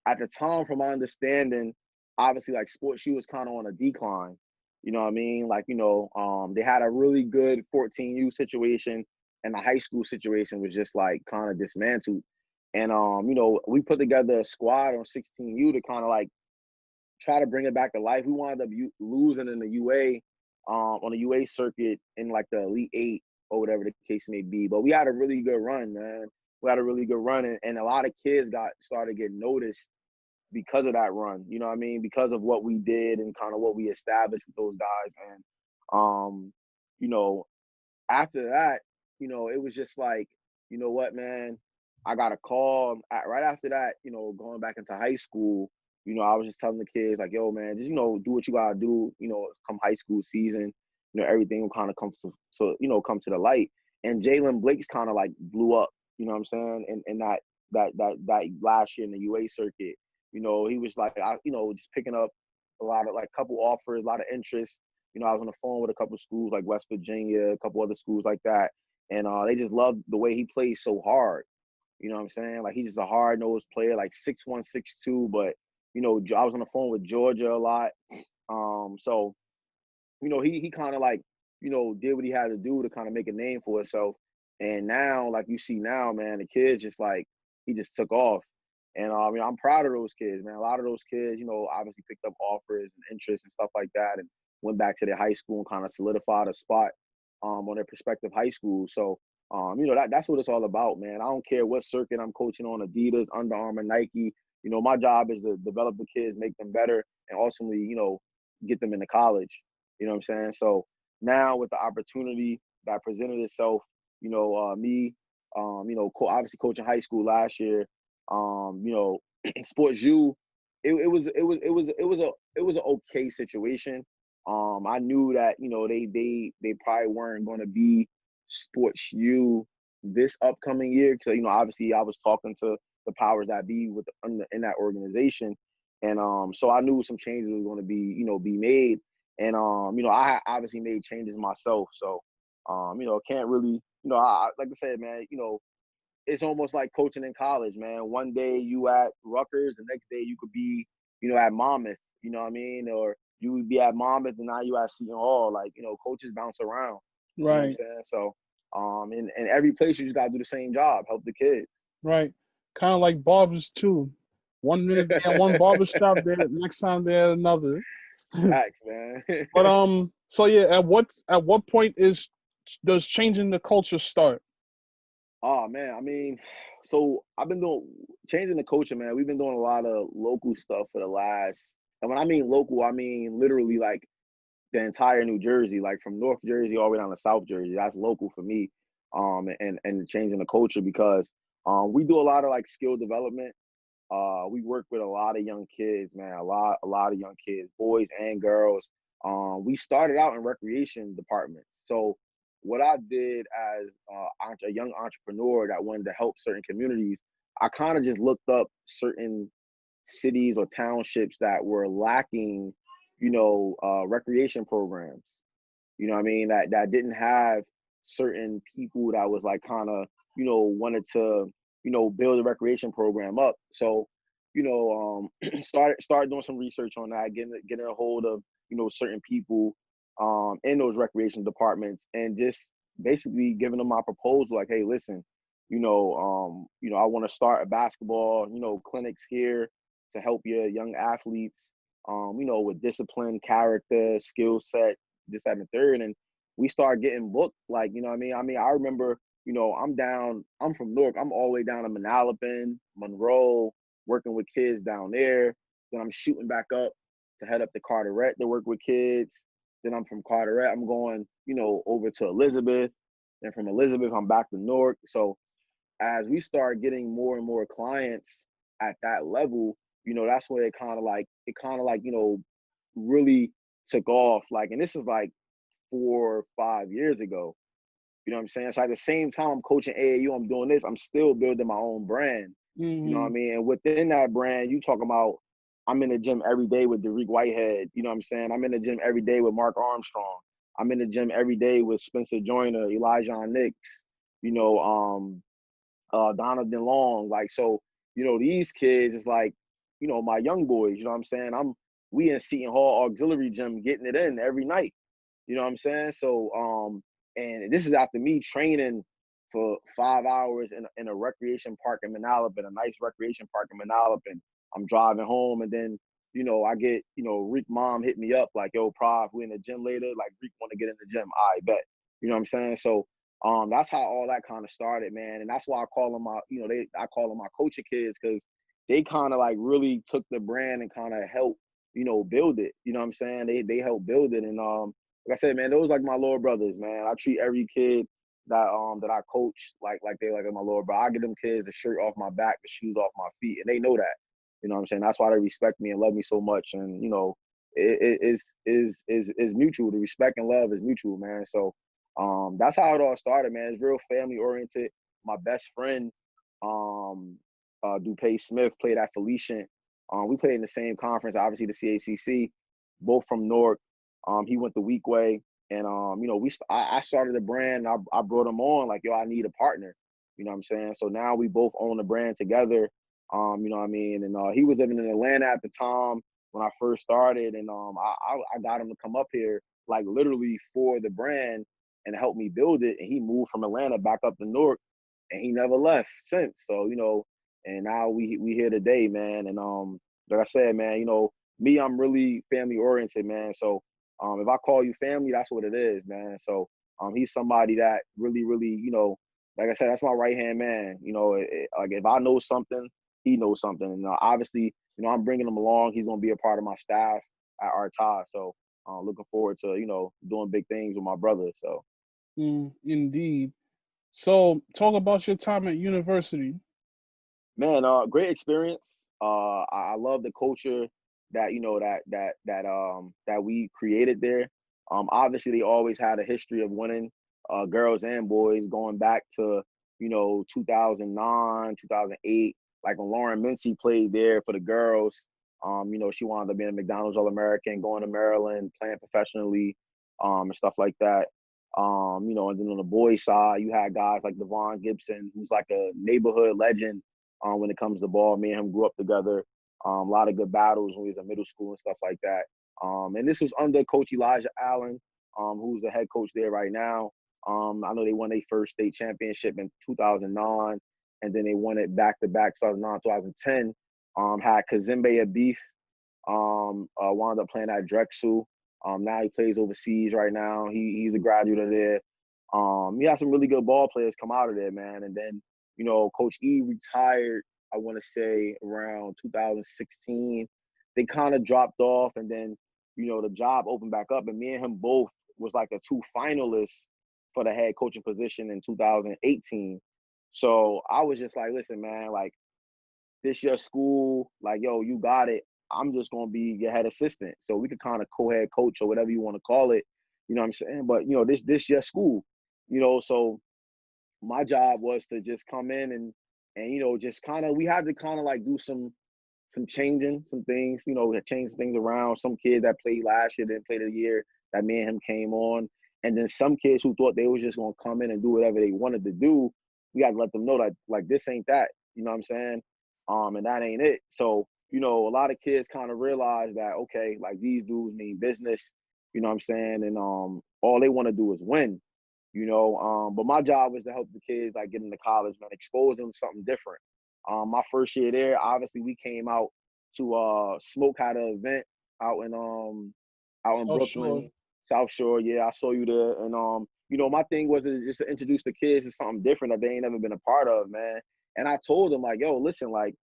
at the time, from my understanding, obviously like Sports U was kind of on a decline. You know what I mean? Like, they had a really good 14U situation, and the high school situation was just like kind of dismantled. And we put together a squad on 16U to kind of like try to bring it back to life. We wound up losing in the UA on the UA circuit in like the Elite Eight or whatever the case may be. But we had a really good run, man. We had a really good run, and a lot of kids started getting noticed because of that run. You know what I mean? Because of what we did and kind of what we established with those guys. And after that, it was just like, you know what, man, I got a call right after that, going back into high school. I was just telling the kids like, yo, man, just, do what you gotta do, come high school season, everything will kind of come come to the light. And Jalen Blake's kind of like blew up, you know what I'm saying? And that last year in the UA circuit, he was like, just picking up a lot of like couple offers, a lot of interest. I was on the phone with a couple schools like West Virginia, a couple other schools like that. And they just loved the way he plays so hard. You know what I'm saying? Like, he's just a hard-nosed player, like 6'1", 6'2", but, I was on the phone with Georgia a lot. So, he kind of like did what he had to do to kind of make a name for himself. And now, like you see now, man, the kid's just like, he just took off. And I'm proud of those kids, man. A lot of those kids, obviously picked up offers and interests and stuff like that, and went back to their high school and kind of solidified a spot on their prospective high school. So, that's what it's all about, man. I don't care what circuit I'm coaching on, Adidas, Under Armour, Nike. My job is to develop the kids, make them better, and ultimately, get them into college. You know what I'm saying? So now with the opportunity that presented itself, me, obviously coaching high school last year, Sports U, it was an okay situation. I knew that they probably weren't going to be Sports U this upcoming year because obviously I was talking to the powers that be in that organization, and so I knew some changes were going to be made, and I obviously made changes myself. So can't really I like I said, man, it's almost like coaching in college, man. One day you at Rutgers, the next day you could be, at Monmouth, you know what I mean? Or you would be at Monmouth and now you at Seton Hall. Like, coaches bounce around. Right. You know what I'm saying? So, in every place you just gotta do the same job, help the kids. Right. Kind of like barbers too. 1 minute they're at one barber shop, there next time they're at another. Facts, man. But so yeah, at what point does changing the culture start? Oh man, I mean, so I've been changing the culture, man. We've been doing a lot of local stuff for the last, and when I mean local, I mean literally like the entire New Jersey, like from North Jersey all the way down to South Jersey. That's local for me. And changing the culture because we do a lot of like skill development. We work with a lot of young kids, man. A lot of young kids, boys and girls. We started out in recreation departments. So what I did as a young entrepreneur that wanted to help certain communities, I kind of just looked up certain cities or townships that were lacking, recreation programs. You know what I mean? That didn't have certain people that was like kind of, wanted to, build a recreation program up. So, started doing some research on that, getting a hold of, certain people in those recreation departments and just basically giving them my proposal like, hey, listen, I want to start a basketball, clinics here to help your young athletes, with discipline, character, skill set, this, that, and the third. And we start getting booked. Like, you know what I mean? I remember, I'm from Newark. I'm all the way down to Manalapan, Monroe, working with kids down there. Then I'm shooting back up to head up to Carteret to work with kids. Then I'm from Carteret, I'm going, over to Elizabeth. Then from Elizabeth, I'm back to Newark. So as we start getting more and more clients at that level, that's where it kind of like, really took off. Like, and this is like 4 or 5 years ago. You know what I'm saying? So at the same time I'm coaching AAU, I'm doing this, I'm still building my own brand. Mm-hmm. You know what I mean? And within that brand, you talking about, I'm in the gym every day with Dariq Whitehead. You know what I'm saying? I'm in the gym every day with Mark Armstrong. I'm in the gym every day with Spencer Joyner, Elijah Nix, Donovan Long. Like, so, these kids is like, my young boys, you know what I'm saying? We in Seton Hall Auxiliary Gym getting it in every night. You know what I'm saying? So, and this is after me training for 5 hours in a recreation park in Manalapan, a nice recreation park in Manalapan. I'm driving home and then, I get, Reek mom hit me up like, yo, Prof, we in the gym later. Like, Reek want to get in the gym. I bet. You know what I'm saying? So, that's how all that kind of started, man. And that's why I call them my, I call them my coaching kids because they kind of like really took the brand and kind of helped, build it. You know what I'm saying? They helped build it. And like I said, man, those like my little brothers, man. I treat every kid that I coach like they like my little brother. I get them kids the shirt off my back, the shoes off my feet, and they know that. You know what I'm saying? That's why they respect me and love me so much. And it is mutual. The respect and love is mutual, man. So that's how it all started, man. It's real family oriented. My best friend, DuPay Smith, played at Felician. We played in the same conference, obviously the CACC, both from Newark. He went the Weekway, and I started a brand. And I brought him on like, yo, I need a partner. You know what I'm saying? So now we both own the brand together. You know what I mean? And he was living in Atlanta at the time when I first started, and I got him to come up here like literally for the brand and helped me build it. And he moved from Atlanta back up to Newark, and he never left since. So, and now we here today, man. And like I said, man, me, I'm really family oriented, man. So if I call you family, that's what it is, man. So he's somebody that really, really, like I said, that's my right hand man. Like if I know something, he knows something. And obviously, I'm bringing him along. He's gonna be a part of my staff at Arta. So looking forward to doing big things with my brother. So Indeed. So talk about your time at university. man, great experience. I love the culture that that we created there. Obviously they always had a history of winning, girls and boys, going back to 2009, 2008. Like when Lauren Mincy played there for the girls, she wound up being a McDonald's All-American, going to Maryland, playing professionally, and stuff like that. And then on the boys' side, you had guys like Devon Gibson, who's like a neighborhood legend when it comes to ball. Me and him grew up together. A lot of good battles when we was in middle school and stuff like that. And this was under Coach Elijah Allen, who's the head coach there right now. I know they won their first state championship in 2009, and then they won it back-to-back 2009, 2010. Had Kazembe Abif, wound up playing at Drexel. Now he plays overseas right now. He's a graduate of there. He had some really good ball players come out of there, man. And then, Coach E retired, I want to say around 2016. They kind of dropped off, and then, the job opened back up, and me and him both was like the two finalists for the head coaching position in 2018. So I was just like, listen, man, like, this your school, like, yo, you got it. I'm just gonna be your head assistant. So we could kind of co-head coach or whatever you want to call it. You know what I'm saying? But this your school. So my job was to just come in and just kind of, we had to kind of like do some changing some things, change things around. Some kids that played last year didn't play the year that me and him came on. And then some kids who thought they was just gonna come in and do whatever they wanted to do, we had to let them know that like this ain't that. You know what I'm saying? And that ain't it. So, a lot of kids kind of realize that, okay, like these dudes mean business, you know what I'm saying? And all they want to do is win, but my job was to help the kids like get into college, man, expose them to something different. My first year there, obviously we came out to Smoke had an event out in So Brooklyn, sure. South Shore. Yeah, I saw you there. And my thing was just to introduce the kids to something different that they ain't never been a part of, man. And I told them like, yo, listen, like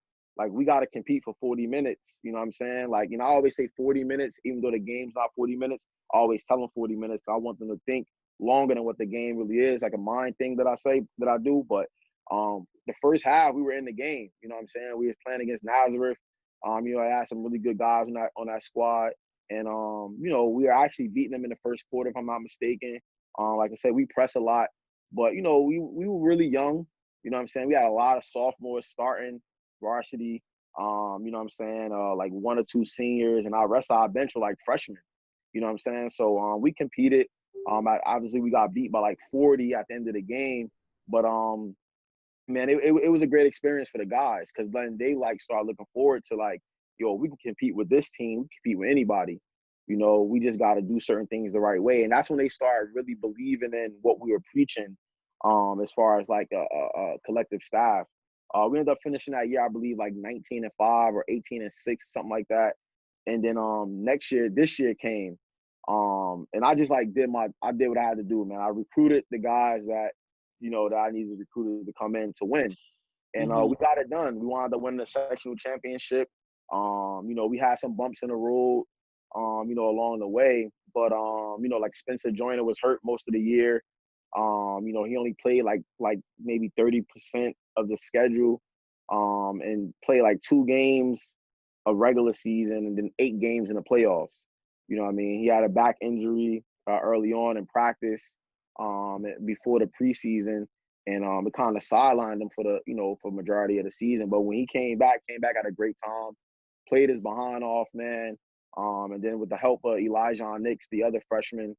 we got to compete for 40 minutes. You know what I'm saying? Like, I always say 40 minutes, even though the game's not 40 minutes. I always tell them 40 minutes. I want them to think longer than what the game really is, like a mind thing that I do. But the first half, we were in the game. You know what I'm saying? We was playing against Nazareth. I had some really good guys on that squad. And, we were actually beating them in the first quarter, if I'm not mistaken. Like I said, we press a lot. But, we were really young. You know what I'm saying? We had a lot of sophomores starting varsity. You know what I'm saying? Like one or two seniors, and our rest of our bench were like freshmen. You know what I'm saying? So we competed. Obviously, we got beat by like 40 at the end of the game. But, man, it was a great experience for the guys, because then they like start looking forward to like, yo, we can compete with this team. We can compete with anybody. We just got to do certain things the right way. And that's when they started really believing in what we were preaching, as far as like a collective staff. We ended up finishing that year, I believe, like 19-5 or 18-6, something like that. And then this year came. And I just like did what I had to do, man. I recruited the guys that, that I needed recruited to come in to win. And we got it done. We wound up winning the sectional championship. We had some bumps in the road, along the way. But, like Spencer Joyner was hurt most of the year. He only played like maybe 30% of the schedule, and played like 2 games of regular season and then 8 games in the playoffs. You know what I mean? He had a back injury early on in practice, before the preseason, and it kind of sidelined him for majority of the season. But when he came back at a great time, played his behind off, man. And then with the help of Elijah Nix, the other freshman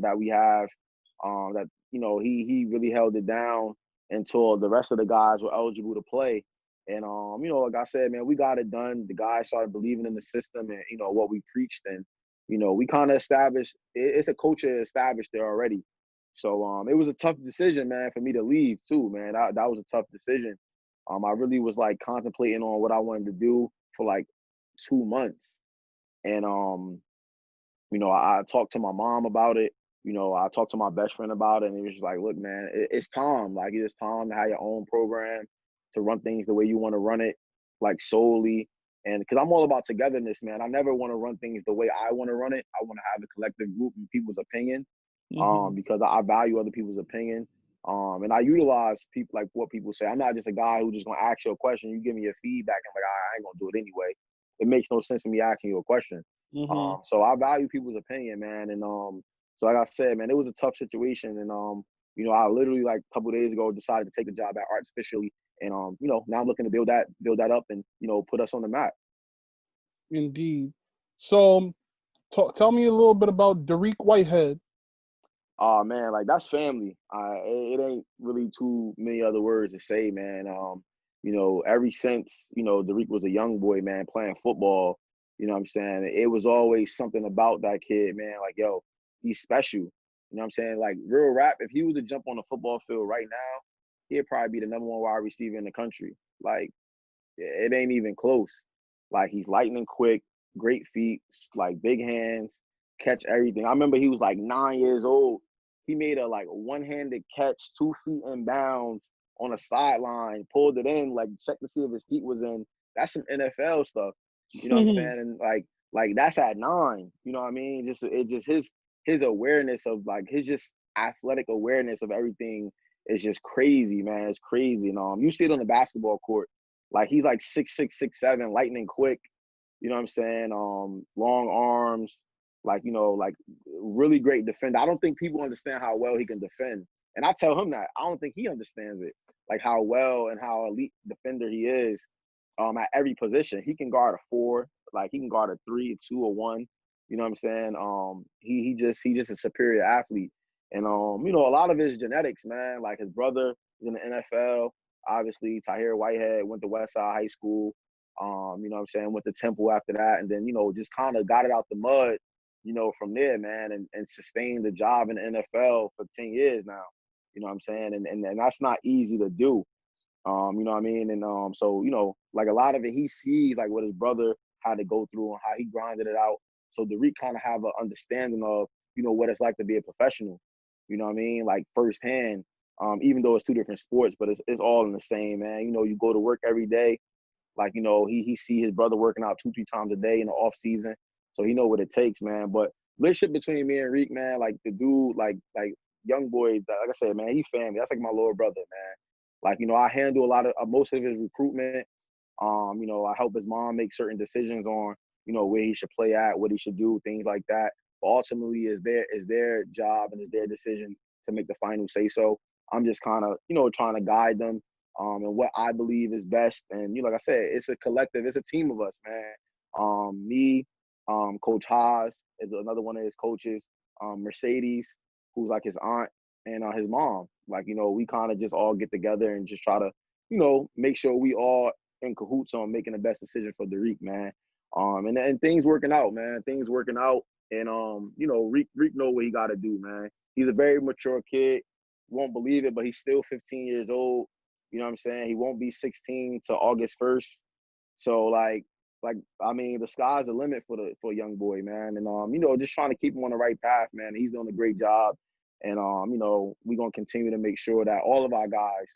that we have, that he really held it down until the rest of the guys were eligible to play. And like I said, man, we got it done. The guys started believing in the system and what we preached. And we kind of established, it's a culture established there already. So it was a tough decision, man, for me to leave too, man. That was a tough decision. I really was like contemplating on what I wanted to do for like 2 months. And I talked to my mom about it. I talked to my best friend about it, and he was just like, look, man, it's time. Like, it's time to have your own program, to run things the way you want to run it, like solely. And because I'm all about togetherness, man. I never want to run things the way I want to run it. I want to have a collective group and people's opinion, because I value other people's opinion. And I utilize people, like what people say. I'm not just a guy who just gonna ask you a question. You give me your feedback, I'm like, I ain't gonna do it anyway. It makes no sense for me asking you a question. So I value people's opinion, man. And so like I said, man, it was a tough situation. And I literally, like a couple of days ago, decided to take the job at Arts officially. And now I'm looking to build that up and put us on the map. Indeed. So tell me a little bit about Dariq Whitehead. Oh man, like that's family. It ain't really too many other words to say, man. Ever since Dariq was a young boy, man, playing football, what I'm saying, it was always something about that kid, man. Like, yo, he's special. What I'm saying? Like, real rap, if he was to jump on the football field right now, he'd probably be the number one wide receiver in the country. Like, it ain't even close. Like, he's lightning quick, great feet, like big hands, catch everything. I remember he was like 9 years old. He made a like one-handed catch, 2 feet in bounds on a sideline, pulled it in, like checked to see if his feet was in. That's some NFL stuff. You know what I'm saying? And like that's at 9. You know what I mean? Just his awareness of like his just athletic awareness of everything is just crazy, man. It's crazy. And you see it on the basketball court. Like he's like 6'6", 6'7", lightning quick. You know what I'm saying? Long arms, like really great defender. I don't think people understand how well he can defend. And I tell him that. I don't think he understands it. Like how well and how elite defender he is at every position. He can guard a 4, like he can guard a 3, a 2, a 1. You know what I'm saying? He just a superior athlete. And a lot of his genetics, man. Like his brother is in the NFL. Obviously, Dariq Whitehead went to Westside High School. You know what I'm saying, went to Temple after that, and then, just kind of got it out the mud, from there, man, and sustained the job in the NFL for 10 years now. You know what I'm saying? And that's not easy to do. You know what I mean? And so, like a lot of it, he sees like what his brother had to go through and how he grinded it out. So Dariq kind of have an understanding of, what it's like to be a professional. You know what I mean? Like firsthand, even though it's 2 different sports, but it's all in the same, man. You go to work every day. Like, he see his brother working out 2-3 times a day in the off season. So he know what it takes, man. But relationship between me and Reek, man, like the dude, like young boy, like I said, man, he family. That's like my little brother, man. Like, I handle a lot of most of his recruitment. I help his mom make certain decisions on, where he should play at, what he should do, things like that. But ultimately, is their job and it's their decision to make the final say so. I'm just kind of, trying to guide them and what I believe is best. And, like I said, it's a collective, it's a team of us, man. Me, Coach Haas is another one of his coaches, Mercedes, who's like his aunt, and his mom. Like, we kind of just all get together and just try to, make sure we all in cahoots on making the best decision for Dariq, man. And things working out, man. Things working out. And, Reek know what he got to do, man. He's a very mature kid. Won't believe it, but he's still 15 years old. You know what I'm saying? He won't be 16 till August 1st. So, like I mean, the sky's the limit for a young boy, man. And, just trying to keep him on the right path, man. He's doing a great job. And, we're going to continue to make sure that all of our guys,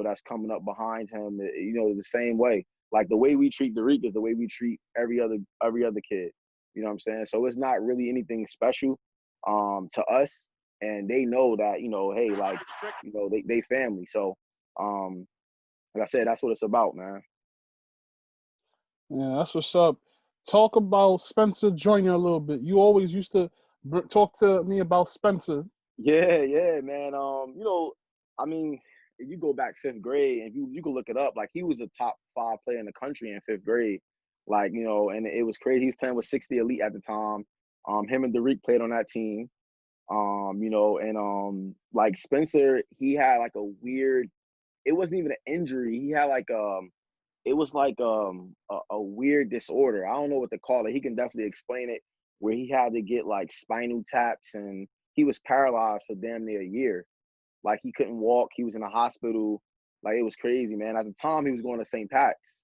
that's coming up behind him, the same way. Like the way we treat Dariq is the way we treat every other kid. You know what I'm saying? So it's not really anything special to us. And they know that, hey, like, they family. So, like I said, that's what it's about, man. Yeah, that's what's up. Talk about Spencer Joyner a little bit. You always used to talk to me about Spencer. Yeah, man. I mean, if you go back 5th grade and you can look it up, like he was a top 5 player in the country in 5th grade. Like, and it was crazy. He was playing with 60 Elite at the time. Him and Dariq played on that team. And like Spencer, he had like a weird, it wasn't even an injury. He had like it was like a weird disorder. I don't know what to call it. He can definitely explain it. where he had to get like spinal taps, and he was paralyzed for damn near a year. Like he couldn't walk. He was in a hospital. Like it was crazy, man. At the time, he was going to St. Pat's.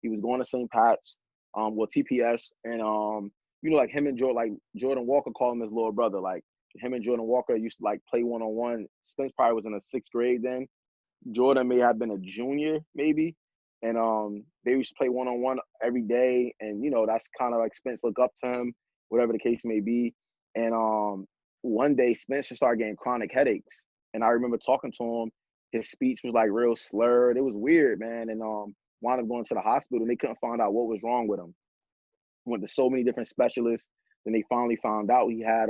He was going to St. Pat's, TPS, and like him and Jordan Walker called him his little brother. Like him and Jordan Walker used to like play 1-on-1. Spence probably was in the 6th grade then. Jordan may have been a junior, maybe. And they used to play 1-on-1 every day. And, that's kind of like Spence look up to him, whatever the case may be. And one day Spence just started getting chronic headaches. And I remember talking to him. His speech was like real slurred. It was weird, man. And wound up going to the hospital, and they couldn't find out what was wrong with him. Went to so many different specialists. Then they finally found out he had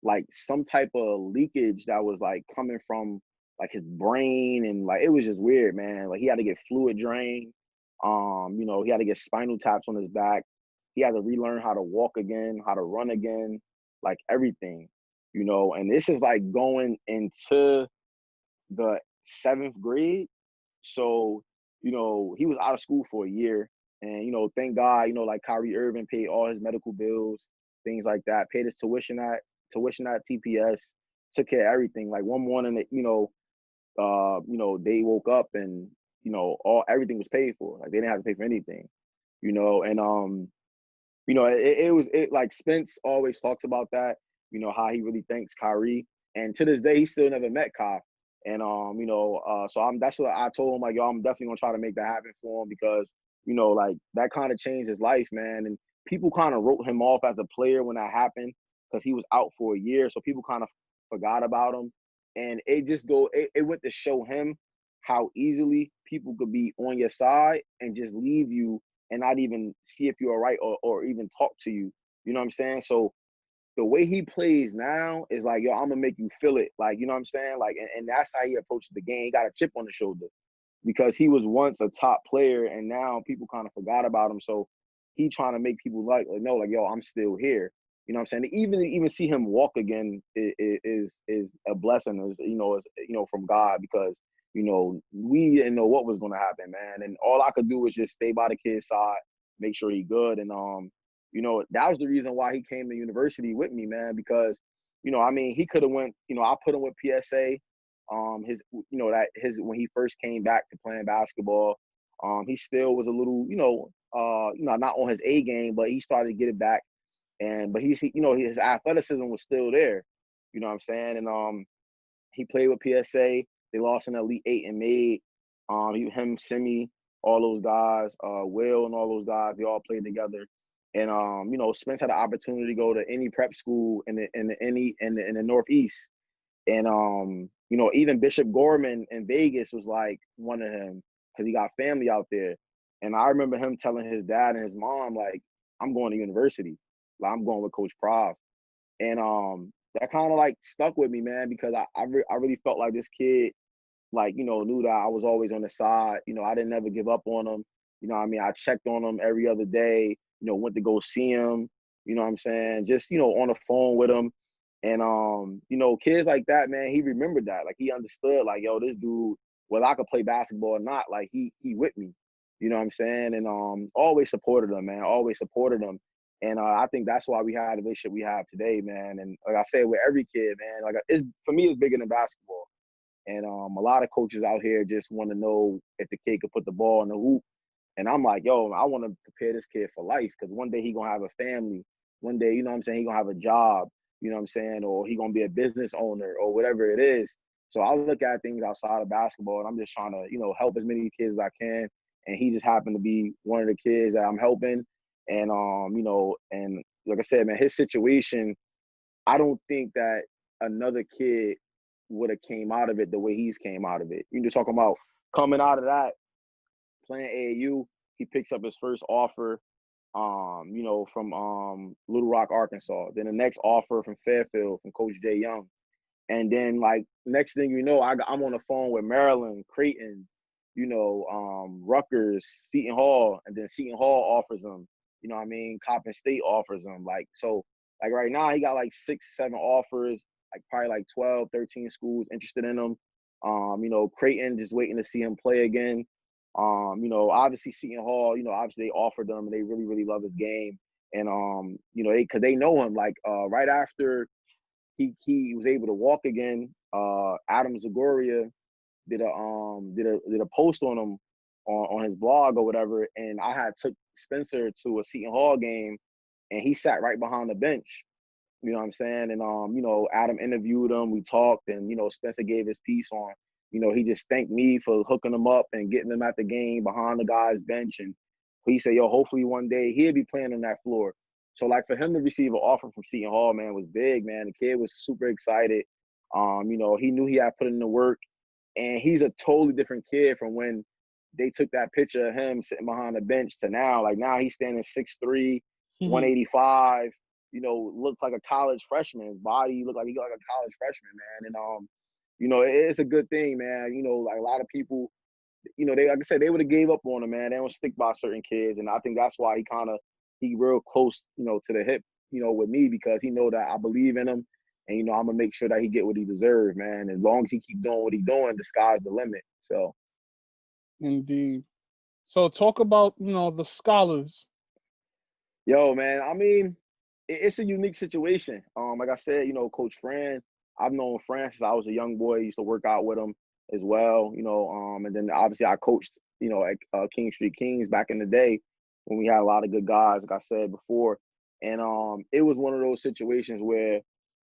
like some type of leakage that was like coming from like his brain, and like it was just weird, man. Like he had to get fluid drained. He had to get spinal taps on his back. He had to relearn how to walk again, how to run again, like everything, and this is like going into the 7th grade. So, he was out of school for a year. And, thank God, like Kyrie Irving paid all his medical bills, things like that, paid his tuition at TPS, took care of everything. Like one morning, they woke up and, everything was paid for. Like they didn't have to pay for anything, and it was like Spence always talks about that, how he really thanks Kyrie. And to this day, he still never met Kai. And so that's what I told him, like, yo, I'm definitely gonna try to make that happen for him, because like that kind of changed his life, man. And people kind of wrote him off as a player when that happened, because he was out for a year, so people kind of forgot about him. And it went to show him how easily people could be on your side and just leave you and not even see if you're all right, or even talk to you. You know what I'm saying? So the way he plays now is like, yo, I'm gonna make you feel it. Like, you know what I'm saying? Like, and that's how he approaches the game. He got a chip on the shoulder, because he was once a top player, and now people kind of forgot about him. So he trying to make people know, like, yo, I'm still here. You know what I'm saying? Even see him walk again is a blessing, from God, because we didn't know what was gonna happen, man. And all I could do was just stay by the kid's side, make sure he good. And that was the reason why he came to university with me, man, because he could have went, I put him with PSA. When he first came back to playing basketball, he still was a little, not on his A game, but he started to get it back. But his athleticism was still there. You know what I'm saying? And he played with PSA. They lost in Elite 8 and made. Him, Simi, all those guys, Will and all those guys, they all played together. And Spence had the opportunity to go to any prep school in the Northeast. And even Bishop Gorman in Vegas was like one of him, because he got family out there. And I remember him telling his dad and his mom, like, I'm going to university. Like, I'm going with Coach Prov. And that kind of like stuck with me, man, because I really felt like this kid, like, knew that I was always on the side. I didn't ever give up on him. I checked on him every other day, went to go see him, you know what I'm saying? Just, on the phone with him. And, kids like that, man, he remembered that. Like, he understood, like, yo, this dude, whether I could play basketball or not, like, he with me. You know what I'm saying? And always supported him, man, always supported him. And I think that's why we have the relationship we have today, man. And like I said, with every kid, man, like, for me, it's bigger than basketball. And a lot of coaches out here just want to know if the kid could put the ball in the hoop. And I'm like, yo, I want to prepare this kid for life, because one day he going to have a family. One day, you know what I'm saying, he going to have a job, you know what I'm saying, or he going to be a business owner or whatever it is. So I look at things outside of basketball, and I'm just trying to, help as many kids as I can. And he just happened to be one of the kids that I'm helping. And, and like I said, man, his situation, I don't think that another kid would have came out of it the way he's came out of it. You just talking about coming out of that, playing AAU, he picks up his first offer, from Little Rock, Arkansas. Then the next offer from Fairfield, from Coach Jay Young. And then, like, next thing you know, I'm on the phone with Maryland, Creighton, Rutgers, Seton Hall, and then Seton Hall offers him. You know what I mean? Coppin State offers him. Like, so, like, right now, he got, like, 6, 7 offers, like, probably, like, 12, 13 schools interested in him. Creighton just waiting to see him play again. Obviously Seton Hall, obviously they offered him, and they really, really love his game. And you know, because they know him. Like right after he was able to walk again, Adam Zagoria did a post on him on his blog or whatever, and I had took Spencer to a Seton Hall game, and he sat right behind the bench. You know what I'm saying? And you know, Adam interviewed him, we talked, and you know, Spencer gave his piece on, you know, he just thanked me for hooking him up and getting him at the game behind the guy's bench. And he said, yo, hopefully one day he'll be playing on that floor. So like for him to receive an offer from Seton Hall, man, was big, man. The kid was super excited. You know, he knew he had put in the work, and he's a totally different kid from when they took that picture of him sitting behind the bench to now. Like now he's standing 6'3", 185, you know, looked like a college freshman. His body looked like he looked like a college freshman, man. And you know, it's a good thing, man. You know, like a lot of people, you know, they, like I said, they would have gave up on him, man. They don't stick by certain kids, and I think that's why he real close, you know, to the hip, you know, with me, because he know that I believe in him, and you know, I'm gonna make sure that he get what he deserves, man. As long as he keep doing what he doing, the sky's the limit. So. Indeed. So talk about, you know, the scholars. Yo, man, I mean, it's a unique situation. Like I said, you know, Coach Fran, I've known Fran since I was a young boy. Used to work out with him as well, you know. And then obviously I coached, you know, at King Street Kings back in the day when we had a lot of good guys, like I said before. And it was one of those situations where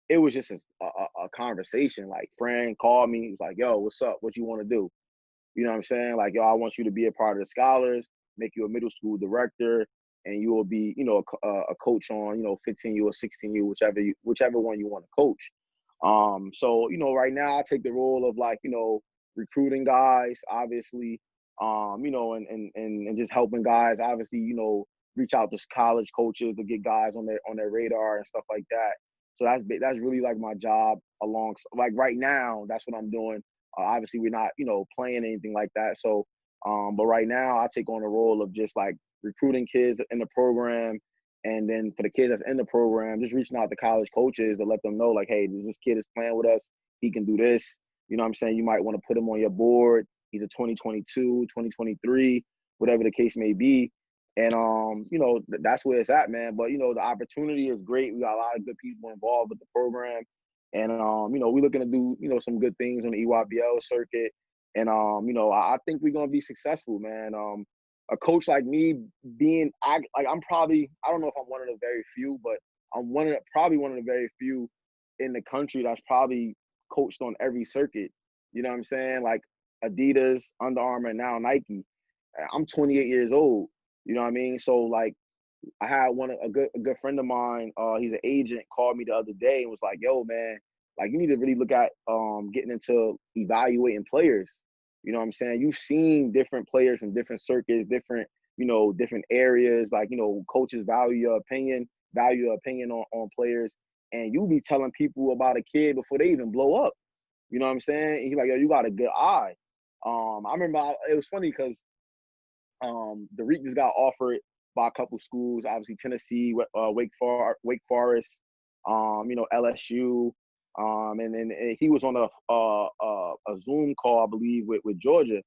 it was just a conversation. Like Fran called me, he was like, "Yo, what's up? What you want to do?" You know what I'm saying? Like, yo, I want you to be a part of the scholars, make you a middle school director, and you will be, you know, a coach on, you know, 15U or 16U, whichever one you want to coach. So, you know, right now I take the role of like, you know, recruiting guys, obviously, you know, and just helping guys, obviously, you know, reach out to college coaches to get guys on their radar and stuff like that. So that's really like my job like right now, that's what I'm doing. Obviously, we're not, you know, playing anything like that. So, but right now, I take on the role of just like recruiting kids in the program, and then for the kids that's in the program, just reaching out to college coaches to let them know, like, hey, this kid is playing with us. He can do this. You know what I'm saying? You might want to put him on your board. He's a 2022, 2023, whatever the case may be. And, you know, that's where it's at, man. But, you know, the opportunity is great. We got a lot of good people involved with the program. And, you know, we're looking to do, you know, some good things on the EYBL circuit. And, you know, I think we're going to be successful, man. A coach like me I'm probably, I don't know if I'm one of the very few, but I'm probably one of the very few in the country that's probably coached on every circuit. You know what I'm saying? Like Adidas, Under Armour, and now Nike. I'm 28 years old. You know what I mean? So like, I had a good friend of mine, he's an agent, called me the other day and was like, yo, man, like you need to really look at getting into evaluating players. You know what I'm saying? You've seen different players from different circuits, different, you know, different areas, like, you know, coaches value your opinion on players. And you be telling people about a kid before they even blow up. You know what I'm saying? And he's like, yo, you got a good eye. I remember it was funny because Dariq just got offered by a couple schools, obviously Tennessee, Wake Forest, you know, LSU, and then he was on a Zoom call, I believe, with Georgia.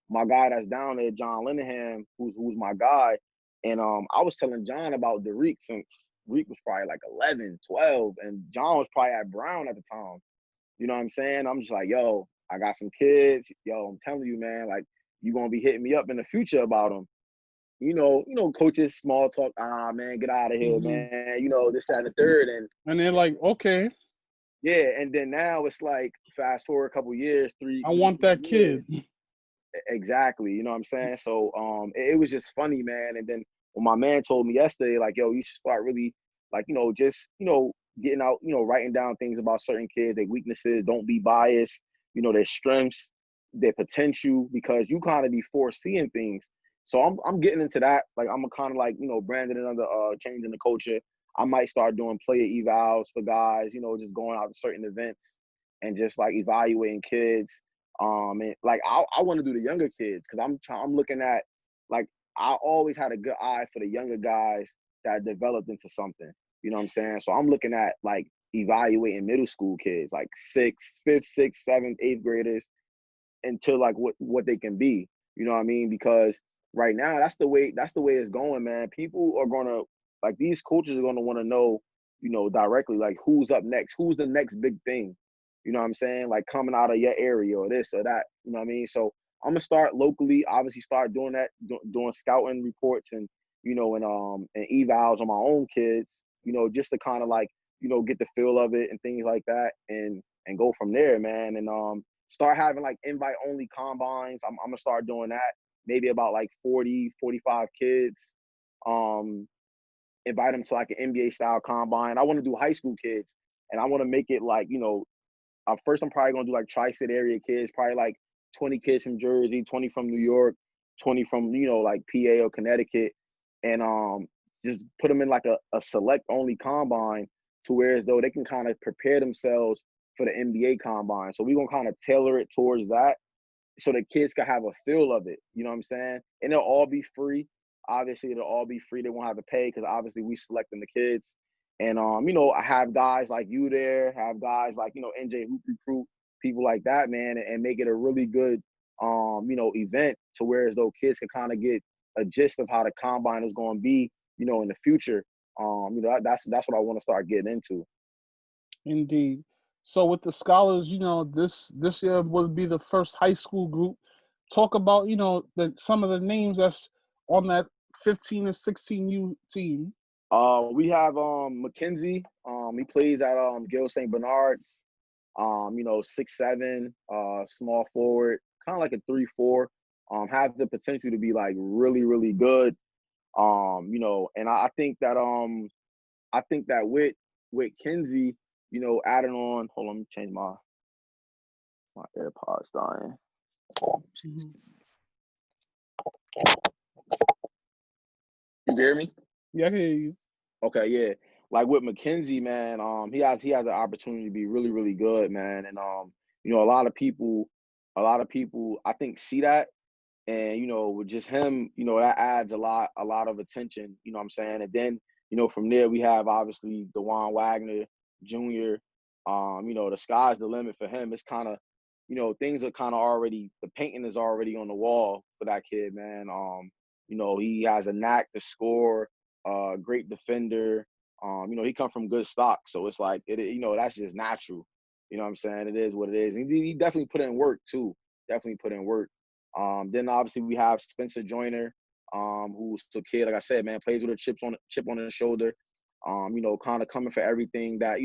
My guy that's down there, John Linehan, who's my guy, and I was telling John about Dariq since Dariq was probably like 11, 12, and John was probably at Brown at the time. You know what I'm saying? I'm just like, yo, I got some kids. Yo, I'm telling you, man, like, you're going to be hitting me up in the future about them. You know, coaches, small talk, man, get out of here, man. You know, this, that, and the third. And they're like, okay. Yeah, and then now it's like, fast forward a couple years, I want that years. kid. Exactly. You know what I'm saying? So it was just funny, man. And then when my man told me yesterday, like, yo, you should start really, like, you know, just, you know, getting out, you know, writing down things about certain kids, their weaknesses, don't be biased, you know, their strengths, their potential, because you kind of be foreseeing things. So I'm getting into that. Like, I'm kind of like, you know, branding another changing the culture. I might start doing player evals for guys, you know, just going out to certain events and just like evaluating kids. And like I want to do the younger kids because I'm looking at, like, I always had a good eye for the younger guys that developed into something. You know what I'm saying? So I'm looking at like evaluating middle school kids, like fifth, sixth, seventh, eighth graders, into like what they can be. You know what I mean? Because right now that's the way it's going, man. People are gonna like these coaches are gonna want to know, directly, like who's up next, who's the next big thing, you know what I'm saying? Like coming out of your area or this or that, you know what I mean? So I'm gonna start locally, obviously start doing that, doing scouting reports and and evals on my own kids, just to kind of like, get the feel of it and things like that, and go from there, man. And start having like invite only combines. I'm gonna start doing that. Maybe about like 40, 45 kids. Invite them to like an NBA style combine. I want to do high school kids, and I want to make it like, first I'm probably gonna do like tri-state area kids, probably like 20 kids from Jersey, 20 from New York, 20 from, like PA or Connecticut, and just put them in like a select only combine, to where as though they can kind of prepare themselves for the NBA combine. So we're gonna kind of tailor it towards that, so the kids can have a feel of it. You know what I'm saying? And it'll all be free. Obviously, it'll all be free. They won't have to pay, because obviously we selecting the kids. And I have guys like you there, have guys like, NJ Hoop Recruit, people like that, man, and make it a really good event, to where as though kids can kind of get a gist of how the combine is going to be, in the future. That's what I want to start getting into. Indeed. So with the scholars, this year will be the first high school group. Talk about, some of the names that's on that 15 and 16U team. We have Mackenzie. He plays at Gil St. Bernard's. 6'7", small forward, kind of like a 3-4. Has the potential to be like really, really good. And I think that with Kenzie, adding on, hold on, let me change my AirPods dying. Mm-hmm. You hear me? Yeah, I hear you. Okay, yeah. Like with Mackenzie, man, he has the opportunity to be really, really good, man. And a lot of people I think see that, and with just him, that adds a lot of attention, you know what I'm saying? And then, from there we have obviously DeJuan Wagner Jr. The sky's the limit for him. It's kind of, things are kind of already, the painting is already on the wall for that kid, man. He has a knack to score, great defender. He come from good stock, so it's like that's just natural. You know what I'm saying? It is what it is. And he definitely put in work too. Definitely put in work. Then obviously we have Spencer Joyner, who's a kid, like I said, man, plays with a chip on his shoulder. Kind of coming for everything that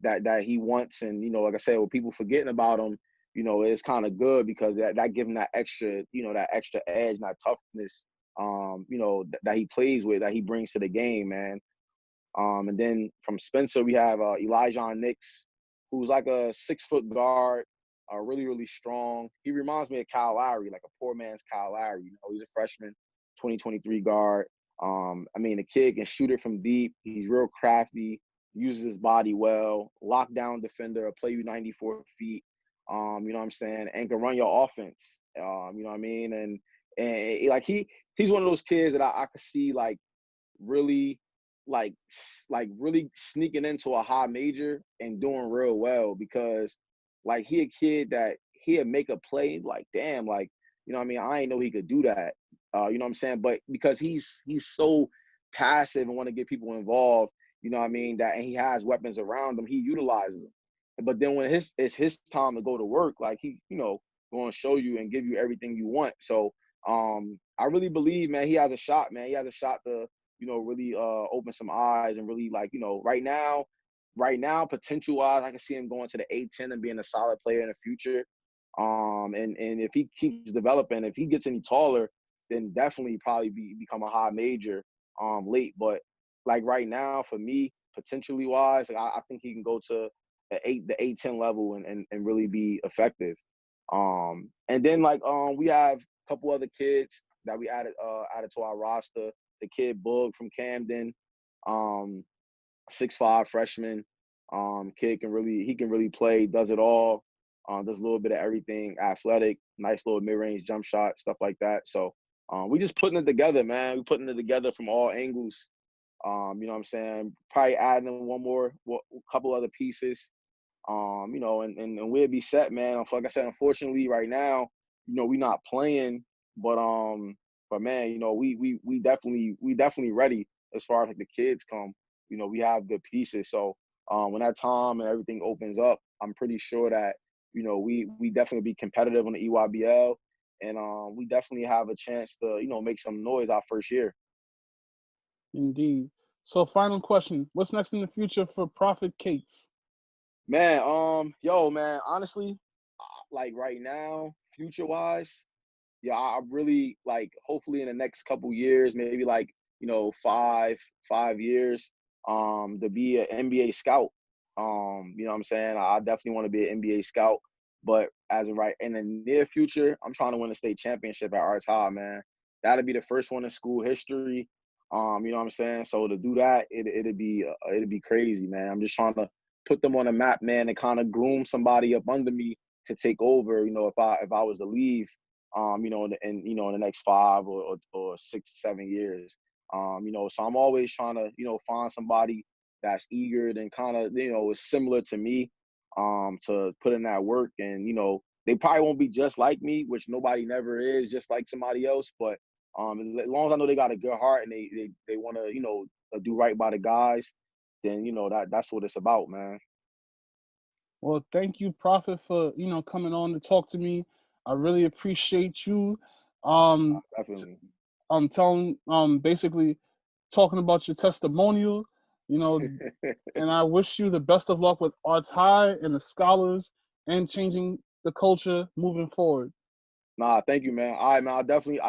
that he wants, and like I said, with people forgetting about him, it's kind of good, because that give him that extra, that extra edge, and that toughness, that he plays with, that he brings to the game, man. And then from Spencer, we have Elijah Nix, who's like a 6-foot guard, really, really strong. He reminds me of Kyle Lowry, like a poor man's Kyle Lowry. He's a freshman, 2023 guard. The kid can shoot it from deep. He's real crafty, uses his body well, lockdown defender, play you 94 feet. You know what I'm saying? And can run your offense. You know what I mean? And like he's one of those kids that I could see like really like really sneaking into a high major and doing real well, because like he a kid that he'd make a play like, damn, like, I ain't know he could do that. You know what I'm saying? But because he's so passive and want to get people involved, that, and he has weapons around him, he utilizes them. But then when it's his time to go to work, like he, going to show you and give you everything you want. So I really believe, man, he has a shot, man. He has a shot to, really open some eyes, and really, like, right now, potential-wise, I can see him going to the A-10 and being a solid player in the future. And if he keeps developing, if he gets any taller, then definitely probably become a high major late. But like right now, for me, potentially wise, like, I think he can go to the A-10 level and really be effective. And then like we have a couple other kids that we added to our roster. The kid Boog from Camden, 6'5" freshman. Kid can really play, does it all. Does a little bit of everything, athletic, nice little mid-range jump shot, stuff like that. So we just putting it together, man. We putting it together from all angles. You know what I'm saying? Probably adding a couple other pieces. And we'll be set, man. Like I said, unfortunately, right now, we not playing, but man, we definitely ready. as far as like the kids come, we have good pieces. So when that time and everything opens up, I'm pretty sure that we definitely be competitive on the EYBL, and we definitely have a chance to make some noise our first year. Indeed. So, final question: what's next in the future for Prophet Cates? Man, man, honestly, like right now, future wise, yeah, I really like hopefully in the next couple years, maybe like, 5 years, to be an NBA scout. You know what I'm saying? I definitely want to be an NBA scout. But as of right in the near future, I'm trying to win a state championship at Arts High, man. That'd be the first one in school history. You know what I'm saying? So to do that, it'd be crazy, man. I'm just trying to put them on a map, man, and kind of groom somebody up under me to take over. If I was to leave, in the next 5 or 6 7 years. So I'm always trying to, find somebody that's eager and kind of, is similar to me, to put in that work. And, they probably won't be just like me, which nobody never is just like somebody else. But as long as I know they got a good heart and they want to, do right by the guys, then, that's what it's about, man. Well, thank you, Prophet, for coming on to talk to me. I really appreciate you. T- Definitely. I'm telling, basically talking about your testimonial, you know, and I wish you the best of luck with Arts High and the scholars and changing the culture moving forward. Nah, thank you, man. All right, man. I'll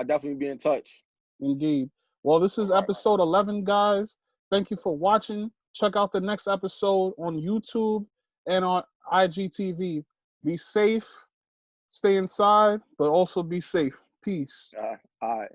definitely be in touch. Indeed. Well, this All is right. episode 11, guys. Thank you for watching. Check out the next episode on YouTube and on IGTV. Be safe, stay inside, but also be safe. Peace. All right.